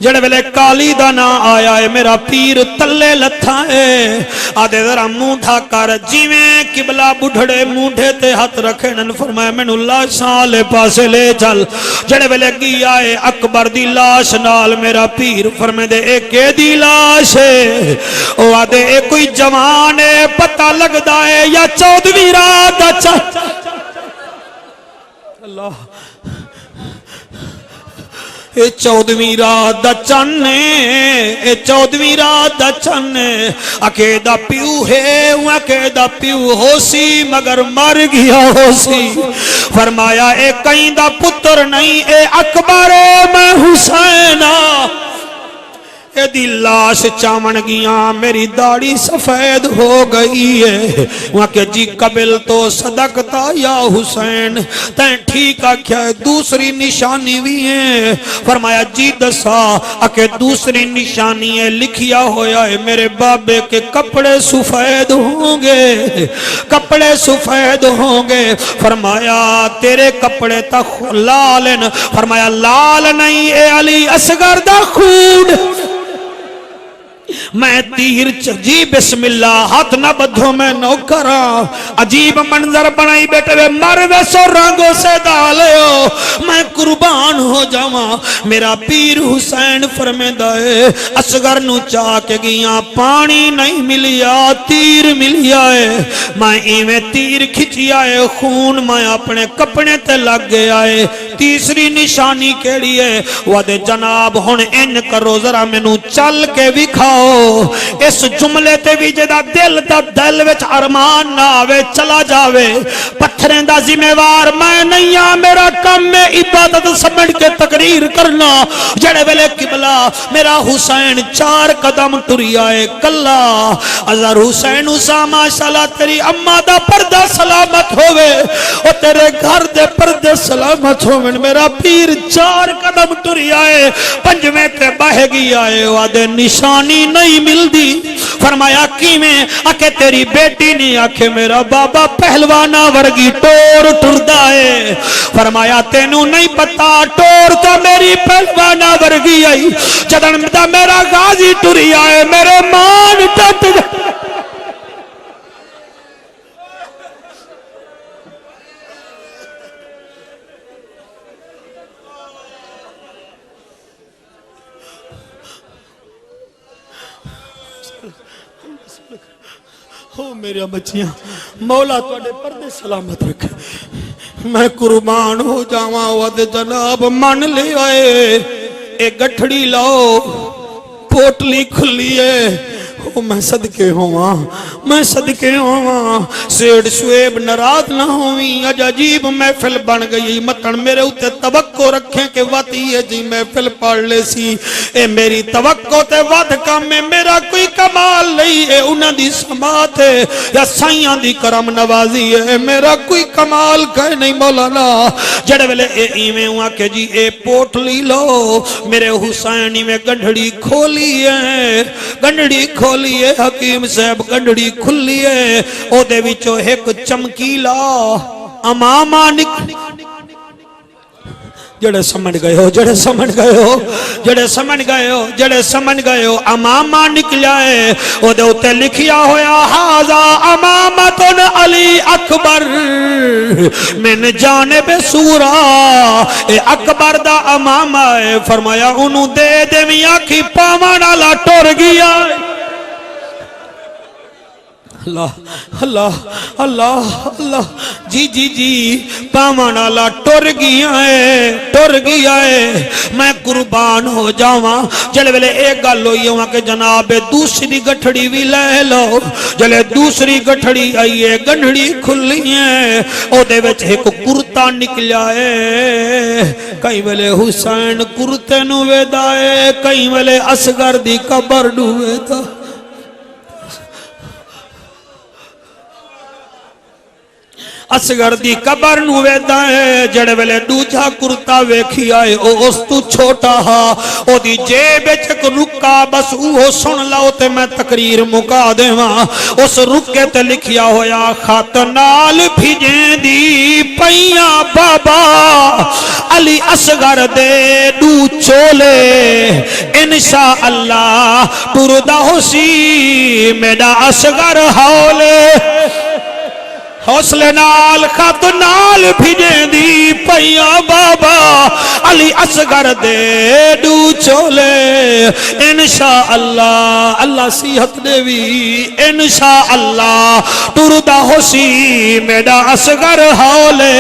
جڑے ویلے کالی دا نا آیا ہے میرا پیر تلے لتھا ہے آدھے ذرا مونڈھا کر جیویں قبلہ بڑھڑے مونڈھے تے ہاتھ رکھے نن فرمایا میں نو لاشاں لے پاسے لے چل جڑے ویلے گیا ہے اکبر دی لاش نال میرا پیر فرمائے دے ایک دی لاش ہے او آدھے ایک کوئی جوان ہے پتہ لگ دا ہے یا 14ویں رات اچھا اللہ اے 14ویں رات دا چنے اے 14ویں رات دا چنے اکیدہ پیو ہے اکیدہ پیو ہو سی مگر مر گیا ہو سی فرمایا اے کہیں دا پتر نہیں اے اکبر میں حسینہ اے دی لاش چامن گیاں میری داڑھی سفید ہو گئی ہے وہاں کہ جی قبل تو صدقتا یا حسین تین ٹھیک آکھیا ہے دوسری نشانی بھی ہے فرمایا جی دسا اکے دوسری نشانی ہے لکھیا ہویا ہے میرے بابے کے کپڑے سفید ہوں گے کپڑے سفید ہوں گے فرمایا تیرے کپڑے تا لال ہیں فرمایا لال نہیں اے علی اصغر دا خون میں تیر جی بسم اللہ ہاتھ نہ بدھو میں نوکرا عجیب منظر بنائی بیٹے وے مروے سو رنگوں سے ڈالے ہو میں قربان ہو جاواں میرا پیر حسین فرمیدہ ہے اصغر نو چاہ کے گیاں پانی نہیں ملیا تیر ملیا ہے میں ایویں تیر کھچیا ہے خون میں اپنے کپڑے تے لگ گیا ہے تیسری نشانی کیڑی ہے وعدے جناب ہن ان کرو ذرا میں نو چل کے بھی کھاؤ اس جملے تے بھی جدا دل وچ ارمان نہ آوے چلا جاوے پتھریں دا ذمہ وار میں نہیں ہاں میرا کم میں عبادت سمجھ کے تقریر کرنا جڑے ویلے قبلہ میرا حسین 4 قدم ٹری آئے کلا اظہر حسین اسامہ ماشاءاللہ تیری اماں دا پردہ سلامت ہوئے اور تیرے گھر دے پردے سلامت ہوئے میرا پیر 4 قدم ٹری آئے پنجویں تے بہ گئی آئے وعدے نشانی نہیں مل دی فرمایا کی میں آکے تیری بیٹی نہیں آکے میرا بابا پہلوانا ورگی ٹور ٹردہ ہے فرمایا تینوں نہیں پتا ٹور تو میری پہلوانا ورگی آئی جدن دا میرا غازی ٹری آئے میرے مان ٹٹ ہو میرے بچیاں مولا توڑے پردے سلامت رکھے میں قربان ہو جاواں ود جناب من لے آئے ایک گٹھڑی لاؤ پوٹلی کھلیے میں صدقے ہوا سیڑ شعیب ناراض نہ ہوئی اج عجیب محفل بن گئی متن میرے اتے توقع رکھیں کہ واتی ہے جی محفل پڑھ لے سی اے میری توقع تے ود کم میں میرا کوئی کمال نہیں ہے انہاں دی سماعت ہے یا سائیاں دی کرم نوازی ہے میرا کوئی کمال کہے نہیں مولانا جڑے ویلے اے ایویں ہوا کہ جی اے پوٹلی لو میرے حسینی میں گنڈھڑی کھولی ہے گنڈھڑی کھولی ہے حکیم صاحب گنڈھڑی کھلی ہے او دے وچوں ایک چمکیلا امامہ جڑے سمجھ گئے ہو جڑے سمجھ گئے ہو جڑے سمجھ گئے ہو جڑے سمجھ گئے ہو امامہ نکلیا ہے او دے اوتے لکھیا ہویا ہاذا امامۃ علی اکبر من جانب سورا اے اکبر دا امامہ ہے فرمایا انہوں دے دے میاں کی پاواں نالا ٹر گیا اللہ اللہ اللہ اللہ جی جی جی پاواں نالا ٹر گیا ہے میں قربان ہو جاواں جلے ویلے ایک گل ہوئی ہوا کہ جناب دوسری گٹھڑی بھی لے لو جلے دوسری گٹھڑی آئی ہے گنڈڑی کھلی ہے او دے وچ ایک کرتا نکلیا ہے کئی ویلے حسین کرتے نو ویدا ہے کئی ویلے اصغر دی قبر نو ویدا اصغر دی قبر نو ویدا ہے جڑے ویلے دوجا کرتا ویکھی آئے او اس تو چھوٹا ہا او دی جیب وچ ایک رکا بس اوہ سن لاؤ تے میں تقریر مکا دیواں اس رکے تے لکھیا ہویا خط نال بھیجیں دی پیاں بابا علی اصغر دے دو چولے انشاءاللہ ٹردا ہوسی میرا اصغر ہولے حوصلے نال خط نال بھیجیں دی پیا بابا علی اصغر دے دو چولے انشاءاللہ اللہ صحت دے وی انشاءاللہ ٹردا ہوسی میرا اصغر ہولے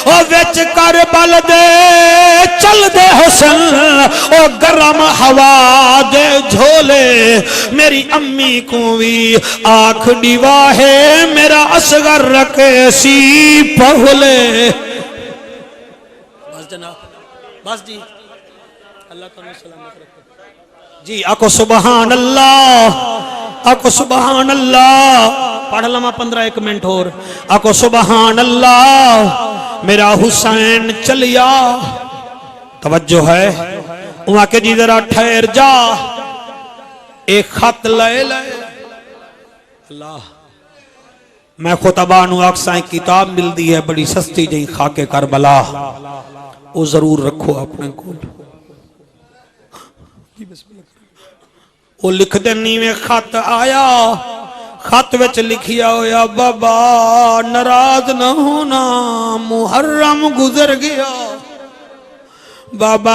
او وچ کربل دے چل دے حسن او گرم ہوا دے جھولے میری امی کو بھی آنکھ ڈیوا ہے میرا اصغر رکھے سی پہلے بس جناب بس جی اللہ تعالیٰ سلامت رکھے جی آکو سبحان اللہ آکو سبحان اللہ پڑھ لما 15 منٹ اور آکو سبحان اللہ میرا حسین چلیا توجہ ہے وہاں کے جی ذرا ٹھہر جا ایک خط لے اللہ میں خطبانو اکسائیں کتاب مل دی ہے بڑی سستی جائیں خاک کربلا وہ ضرور رکھو اپنے کو وہ لکھ دینی میں خط آیا خط وچ لکھیا ہویا بابا ناراض نہ ہونا محرم گزر گیا بابا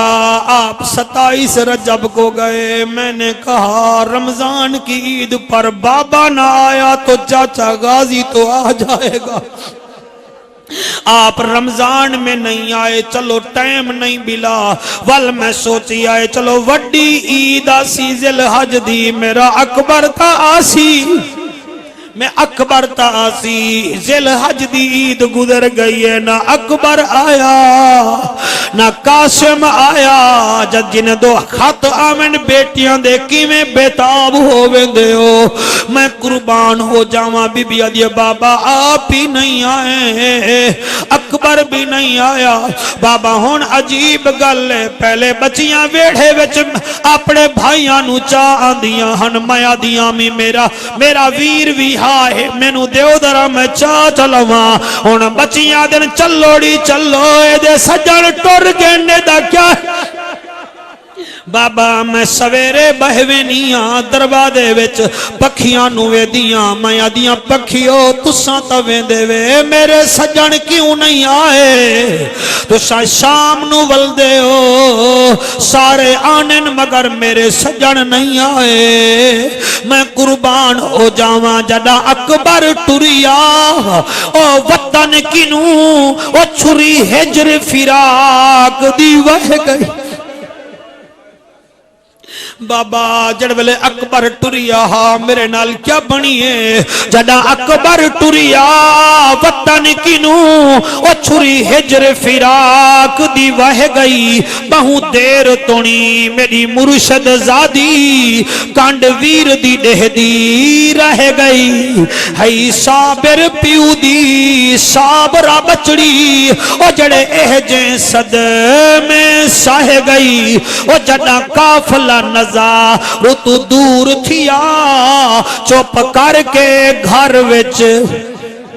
آپ 27 رجب کو گئے میں نے کہا رمضان کی عید پر بابا نہ آیا تو چاچا غازی تو آ جائے گا آپ رمضان میں نہیں آئے چلو ٹائم نہیں ملا ول میں سوچی آئے چلو وڈی عید آسی ذی الحج دی میرا اکبر تا آسی میں اکبر تا آسی ذی الحج دی عید گزر گئی ہے نہ اکبر آیا نہ قاسم آیا جد جن دو خط آمن بیٹیاں دے کی میں بیتاب ہوئے دے ہو میں قربان ہو جاواں بی بی آدھی بابا آپ ہی نہیں آئے اکبر بھی نہیں آیا بابا ہون عجیب گل ہے پہلے بچیاں ویڑھے وچ اپنے بھائیاں نو چاہ آندیاں ہن میا دیاں میں میرا ویر بھی ہائے میں نو دیو درہ میں چاہ چلواں ہون بچیاں دن چلوڑی چلو اے دے سجن ٹور گینے دا کیا بابا میں سویرے بہوینیاں دروازے وچ پکھیاں نوے دیاں میں دیاں پکھیو تساں تویں دے وے میرے سجن کیوں نہیں آئے تساں شام نو ول دے ہو سارے آنن مگر میرے سجن نہیں آئے میں قربان ہو جاواں جدا اکبر ٹریا او وطن کنوں او چھری ہجر فراق دی وہ گئی بابا جڑولے اکبر ٹریا ہاں میرے نال کیا بنیے جڑا اکبر ٹریا وطن کنوں او چھری ہجر فراق دی وہ گئی بہت دیر تونی میری مرشد زادی کانڈ ویر دی دہ دی رہ گئی ہائی صابر پیو دی صابرہ بچڑی او جڑے احجیں صد میں ساہ گئی او جڑا کافلہ نظر رتو دور تھیا چوپ کر کے گھر وچ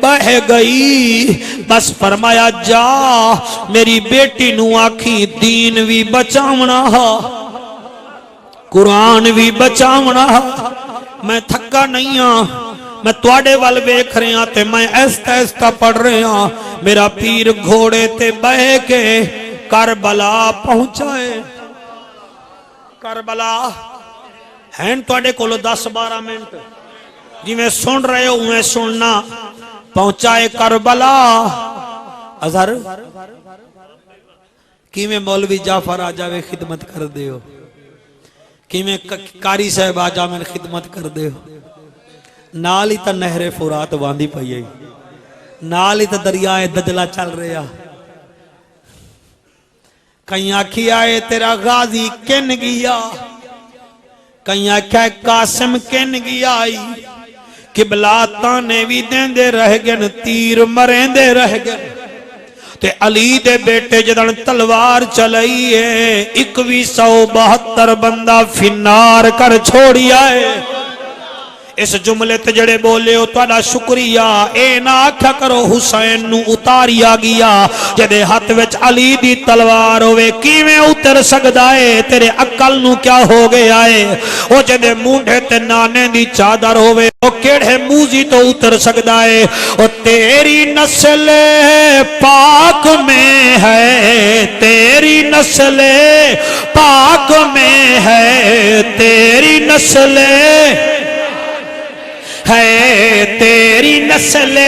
بہ گئی بس فرمایا جا میری بیٹی نو آکھی دین بھی بچاونا قرآن بھی بچاونا میں تھکا نہیں ہاں میں تواڈے وال ویکھ رہا تے میں ایستا ایستا پڑھ رہا میرا پیر گھوڑے تے بہ کے کربلا پہنچائے کربلا ہیں تواڈے کولو 10-12 منٹ جی میں سن رہے ہوں میں سننا پہنچائے کربلا اظہر کی میں مولوی جعفر آجاوے خدمت کر دے ہو کی میں کاری صاحب آجا میں خدمت کر دے ہو نالی تا نہر فرات واندی پئی نالی تا دریائے دجلہ چل رہا کہیں آکھی آئے تیرا غازی کن گیا کہیں آکھا قاسم کن گیا آئی قبلہ تانے بھی دیں دے رہ گن تیر مریں دے رہ گن تے علی دے بیٹے جدن تلوار چلائیے 2172 بندہ فنار کر چھوڑی آئے اس جملے تے جڑے بولے ہو توڑا شکریہ اے نہ آکھا کرو حسین نو اتاریا گیا جدے ہاتھ وچ علی دی تلوار ہوئے کیویں اتر سکدائے تیرے عقل نو کیا ہو گیا ہے او جدے مونڈے تے نانے دی چادر ہوئے او کیڑے موزی تو اتر سکدائے او تیری نسل پاک میں ہے تیری نسل پاک میں ہے تیری نسل ہے تیری نسل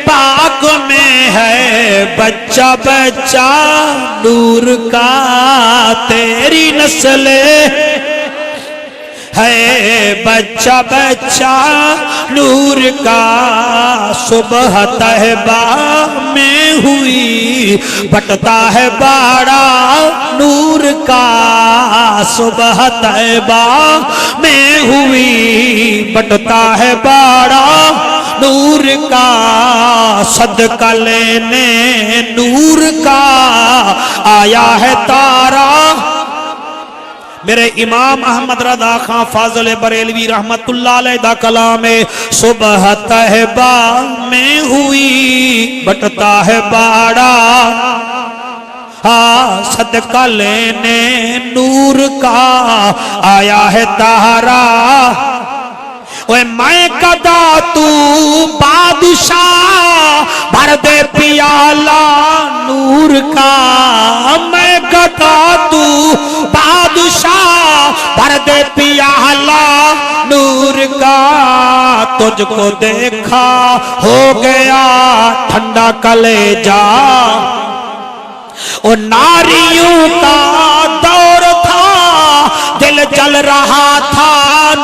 پاک میں ہے بچہ بچہ نور کا تیری نسل ہے بچہ بچہ نور کا صبح طیبہ میں ہوئی بٹتا ہے باڑا نور کا صبح طیبہ میں ہوئی بٹتا ہے باڑا نور کا صدقہ لینے نور کا آیا ہے تارا میرے امام احمد رضا خان فاضل بریلوی رحمت اللہ علیہ دا کلام صبح طیبہ میں ہوئی بٹتا ہے باڑا صدقہ لینے نور کا آیا ہے تارا اوے میں قدا تو بادشاہ بھر دے پیالہ نور کا میں قدا تو بادشاہ بھر دے پیالہ نور کا تجھ کو دیکھا ہو گیا ٹھنڈا کلیجہ او ناریوں کا دور تھا دل جل رہا تھا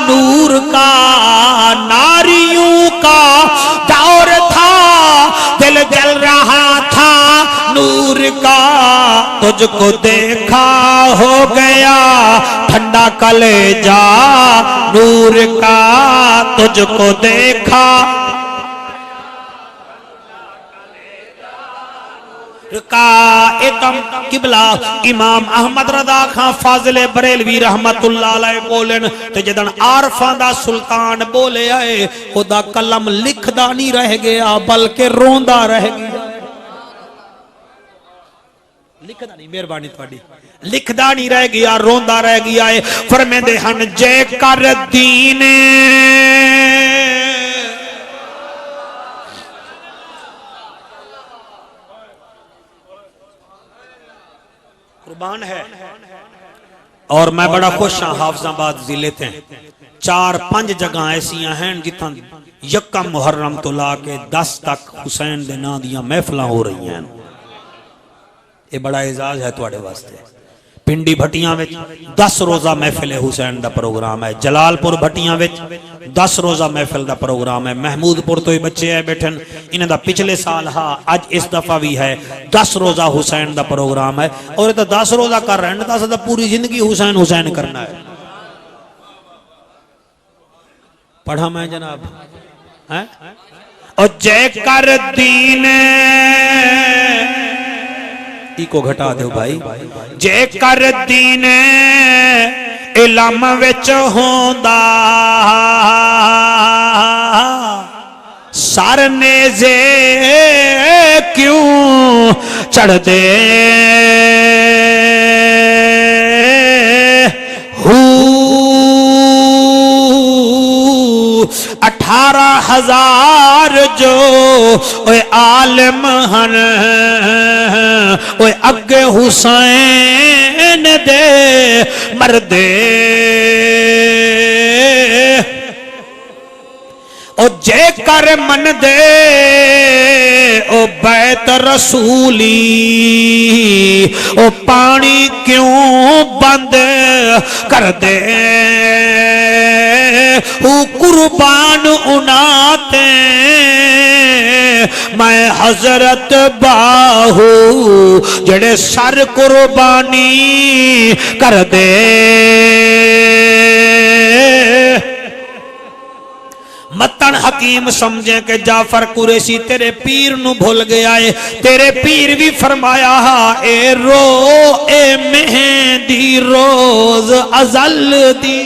نور کا ناریوں کا دور تھا دل جل رہا تھا نور کا تجھ کو دیکھا ہو گیا ٹھنڈا کلیجہ نور کا تجھ کو دیکھا قائدم قبلہ امام احمد رضا خان فاضل بریلوی رحمت اللہ علیہ بولن تے جدن عارفان دا سلطان بولے آئے خدا کلم لکھ دا نہیں رہ گیا بلکہ روندہ رہ گیا لکھ دا نہیں مہربانی تھوڑی لکھ دا نہیں رہ گیا روندہ رہ گیا ہے فرمے دے ہن جے کر دینے قربان ہے اور میں بڑا خوش ہاں حافظ آباد ضلع تھے 4-5 جگہ ایسی ہیں جتاں یکم محرم تو لا کے 10 تک حسین دے نا دیاں محفلاں ہو رہی ہیں یہ بڑا اعزاز ہے تواڈے واسطے پنڈی بھٹیاں وچ 10 روزہ محفل حسین دا پروگرام ہے جلال پور بھٹیاں وچ 10 روزہ محفل دا پروگرام ہے محمود پور تو ہی بچے ہیں بیٹھن انہیں دا پچھلے سال ہاں آج اس دفعہ بھی ہے 10 روزہ حسین دا پروگرام ہے اور یہ تو 10 روزہ کر رہے ہیں تو پوری زندگی حسین حسین کرنا ہے پڑھا میں جناب اور جے کر دین کو گھٹا دے بھائی جے کر دین علم وچ ہوندا سر نیزے کیوں چڑھ دے 18,000 جو اوے عالم ہن اوے اگے حسین دے مردے او جے کر من دے او بیت رسولی او پانی کیوں بند کر دے او قربان اناتے میں حضرت باہو جڑے سر قربانی کر دے متن حکیم سمجھیں کہ جعفر قریشی تیرے پیر نو بھول گیا ہے تیرے پیر بھی فرمایا اے رو اے مہندی روز ازل دی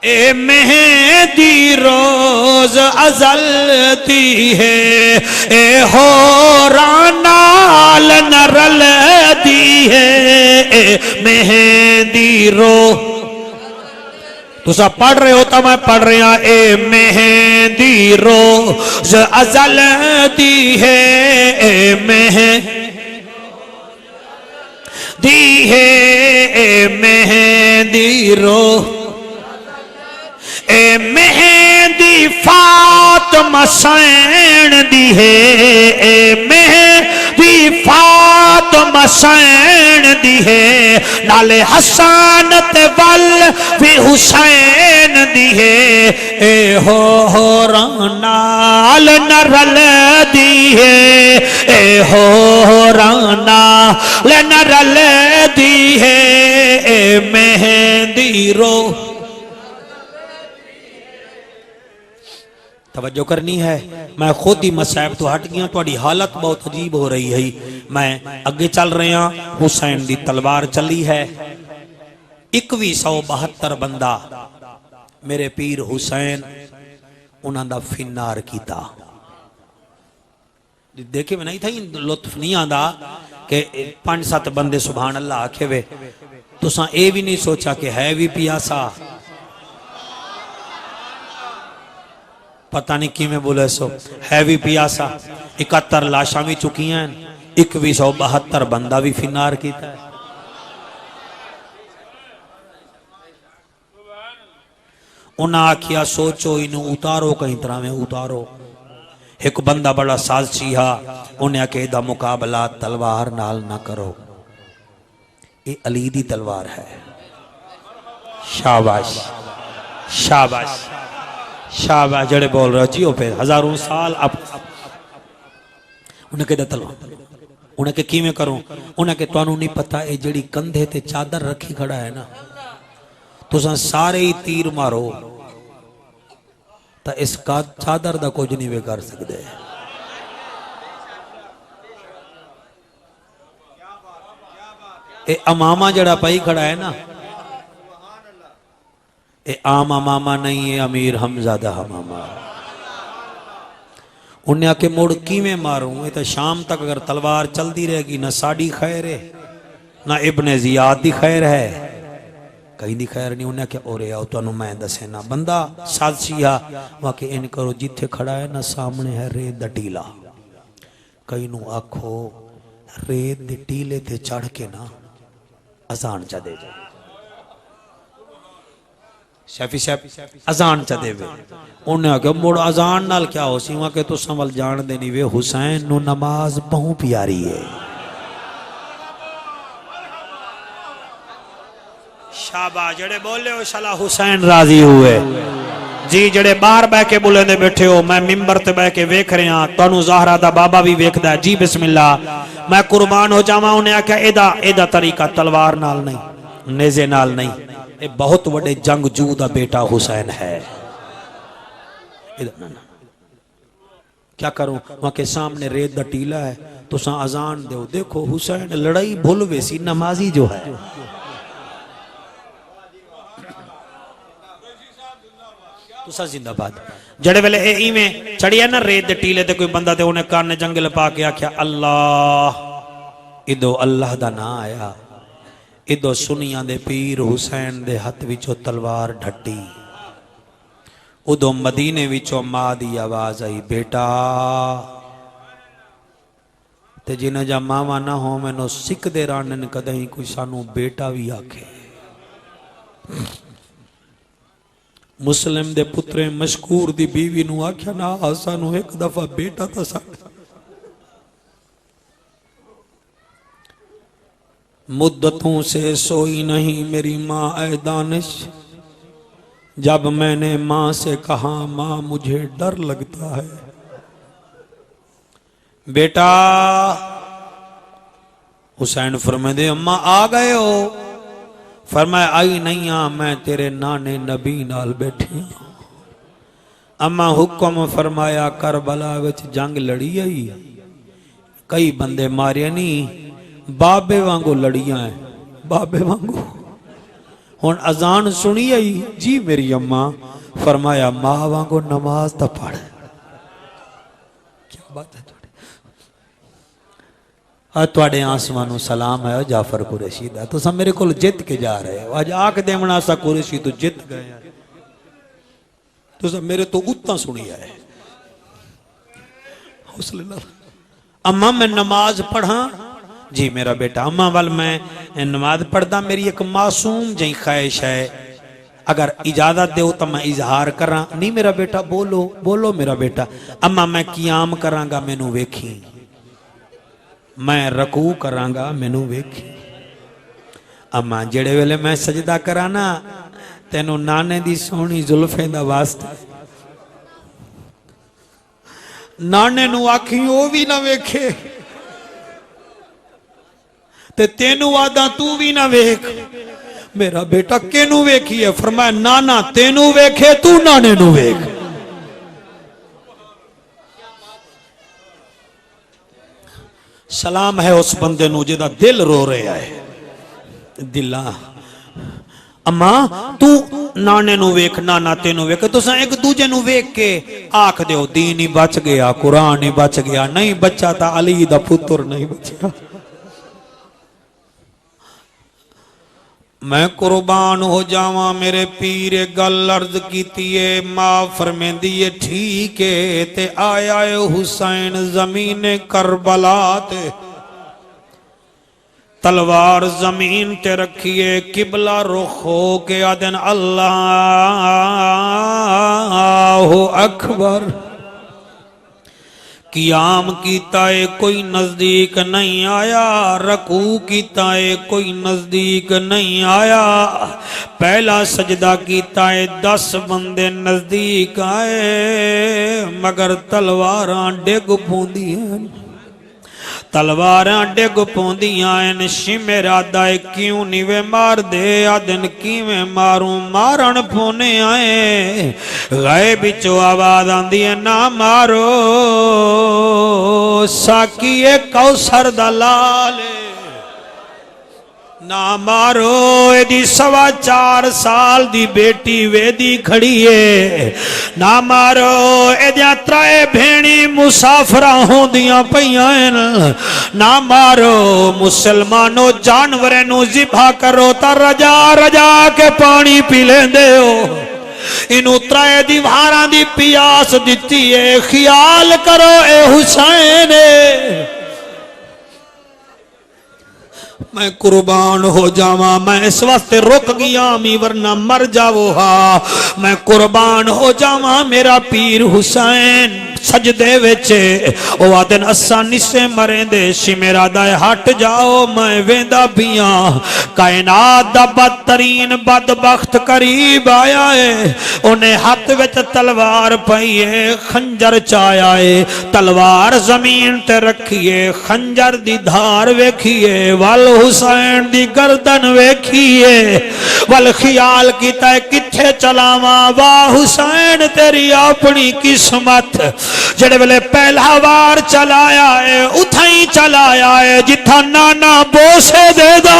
اے مہندی روز ازل دی ہے اے ہورانال نرل دی ہے اے مہندی روز تو سب پڑھ رہے ہوتا میں پڑھ رہے ہیں اے مہندی روز ازل دی ہے اے مہندی ہے اے مہندی روز اے مہندی فاطمہ حسین دی ہے اے مہندی فاطمہ حسین دی ہے نالے حسن تے ول بھی حسین دی ہے اے ہورانال نرل دی ہے اے ہورانال نرل دی ہے اے مہندی رو توجہ کرنی ہے میں خود ہی مسائب تو ہٹ گیا تو حالت بہت عجیب ہو رہی ہے میں اگے چل رہے ہیں حسین دی تلوار چلی ہے 2172 بندہ میرے پیر حسین انہاں دا فنار کیتا دیکھے میں نہیں تھا لطف نہیں آندا کہ 5-7 بندے سبحان اللہ آکھے وے تو ساں اے بھی نہیں سوچا کہ ہے بھی پیاسا پتہ نہیں کی میں بولے سو ہے بھی پیاسا 71 لاشاں بھی چکی ہیں 2172 بندہ بھی فنار کیتا ہے انہاں آکھیا سوچو انہوں اتارو کہیں طرح میں اتارو ایک بندہ بڑا سازشی ہا انہیں آکے دا مقابلہ تلوار نال نہ کرو یہ علی دی تلوار ہے شاباش شاباش شاباش جڑے بول رہے ہو جیو پہ ہزاروں سال اب انہیں کہتا تلوار انہیں کہ کی میں کروں انہیں کہ تو انہوں نہیں پتا اے جڑی کندھے تے چادر رکھی کھڑا ہے نا تو سارے ہی تیر مارو تا اس کا چادر دا کچھ نہیں بے کر سکتے اے امامہ جڑا پائی کھڑا ہے نا اے عام امامہ نہیں ہے امیر حمزادہ امامہ انہیں آکے موڑ کی میں ماروں اے تا شام تک اگر تلوار چل دی رہے گی نہ ساڑی خیر ہے نہ ابن زیاد دی خیر ہے کہیں دی خیر نہیں انہیں کہ اورے آؤ تو انہوں میں دسینا بندہ سازشیہ وہاں کہ ان کرو جتھے کھڑا ہے نا سامنے ہے ریت دا ٹیلا کہیں نو آکھو ریت دے ٹیلے تے چڑھ کے نا ازان چا دے جائے شیفی شیف ازان چا دے وے انہیں آکھو موڑ ازان نال کیا ہو سی وہاں کہ تو سنول جان دینی وے حسین نو نماز بہوں پیاری ہے شابہ جڑے بولے ہو شلا حسین راضی ہوئے جی جڑے بار بے کے بولے دے بیٹھے ہو میں ممبر تے بے کے ویکھ رہے ہیں تو انہوں زہرہ دا بابا بھی ویکھ دا ہے جی بسم اللہ میں قربان ہو جاما انہیں آکھا ایدہ طریقہ تلوار نال نہیں نیزے نال نہیں اے بہت وڈے جنگ جو دا بیٹا حسین ہے کیا کروں وہاں کے سامنے ریت دا ٹیلا ہے تو ساں ازان دے دیکھو حسین لڑائی بھولوے سی نمازی جو ہے تسا زندہ باد جڑے ویلے اے ایویں چڑھیا نا ریت دے ٹیلے تے کوئی بندہ تے انہیں کان جنگل پا کے آکھیا اللہ ادو اللہ دا نا آیا ادو سنیاں دے پیر حسین دے ہاتھ وچوں تلوار ڈھٹی ادو مدینے وچوں ماں دی آواز آئی بیٹا تے جنہ جا ماما نہ ہو میں نو سکھ دے رانن کدہیں کوئی سانو بیٹا بھی آکھے مسلم دے پترے مشکور دی بیوی نو آکھیا نا سانو ایک دفعہ بیٹا تا ساڑھا مدتوں سے سوئی نہیں میری ماں اے دانش جب میں نے ماں سے کہا ماں مجھے ڈر لگتا ہے بیٹا حسین فرمائے دے اماں آ گئے ہو فرمایا آئی نہیں ہاں میں تیرے نانے نبی نال بیٹھی ہوں اماں حکم فرمایا کربلا وچ جنگ لڑی آئی کئی بندے مارے نہیں بابے وانگو لڑیاں ہیں بابے وانگو ہون اذان سنی آئی جی میری اماں فرمایا ماں وانگو نماز تا پڑھ کیا بات ہے توڑے آسمانوں سلام ہے جعفر قریشی دا تو سب میرے کول جت کے جا رہے ہیں آج آکھ دے منا سا قریشی تو جت گئے ہیں تو سب میرے تو اتنا سنی آئے حوصلہ اللہ اماں میں نماز پڑھا جی میرا بیٹا اماں وال میں نماز پڑھدا میری ایک معصوم جائیں خواہش ہے اگر اجازت دے ہو تو میں اظہار کراں نہیں میرا بیٹا بولو بولو میرا بیٹا اماں میں قیام کراں گا میں نو ویکھی میں رکوع کراں گا میں نو ویکھی اماں جڑے ویلے میں سجدہ کرانا تینو نانے دی سونی زلفیں دا واسطہ نانے نو آکھی او بھی نہ ویکھے تے تینو آدھا تو بھی نہ ویکھ میرا بیٹا کینو ویکھی ہے فرمایا نانا تینو ویکھے تو نانے نو ویکھ سلام ہے اس بندے نو جدا دل رو رہے آئے دلہ اماں تو نانے نو ویکھ نانا تینو ویکھ تو ساں ایک دوجے نو ویکھ کے آکھ دیو دین ہی بچ گیا قرآن ہی بچ گیا نہیں بچا تا علی دا پتر نہیں بچا میں قربان ہو جاواں میرے پیر گل عرض کیتیے ماں فرمیندیے ٹھیک ہے تے آیا حسین زمین کربلا تے تلوار زمین تے رکھیے قبلہ رخ ہو کے آدن اللہ اکبر قیام کیتا ہے کوئی نزدیک نہیں آیا رکوع کیتا ہے کوئی نزدیک نہیں آیا پہلا سجدہ کیتا ہے 10 بندے نزدیک آئے مگر تلواراں ڈگ پوندی ہیں تلواراں ڈگ پوندیاں ہیں شمرا دائے کیوں نیوے مار دے آدن کیویں ماروں مارن پونے آئے غیب چو آواز آندی ہے نہ مارو ساکی کوثر دلال نہ مارو ایدی 4.25 سال دی بیٹی ویدی کھڑی ہے نہ مارو ایدیاں 3 بھینی مسافرہ ہوں دیاں پہیاں نہ مارو مسلمانوں جانورینوں ذبح کرو تا رجا رجا کے پانی پی لیندے ہو انہوں 3 دیواراں دی پیاس دیتی ہے خیال کرو اے حسین میں قربان ہو جاواں میں اس وقت رک گیا می ورنہ مر جاؤ ہاں میں قربان ہو جاواں میرا پیر حسین سجدے ویچے او آدن اسانی سے مریں دے شمیرہ دائے ہٹ جاؤ میں ویندہ بیاں کائنات دا بدترین بدبخت قریب آیا ہے انہیں ہاتھ ویچ تلوار پائیے خنجر چایا ہے تلوار زمین تے رکھیے خنجر دی دھار ویکھیے وال حسین دی گردن ویکھیے وال خیال کیتا ہے کتھے چلاواں واہ حسین تیری اپنی قسمت جڑے بلے پہلا وار چلایا ہے اتھائی چلایا ہے جتھا نانا بوسے دے دا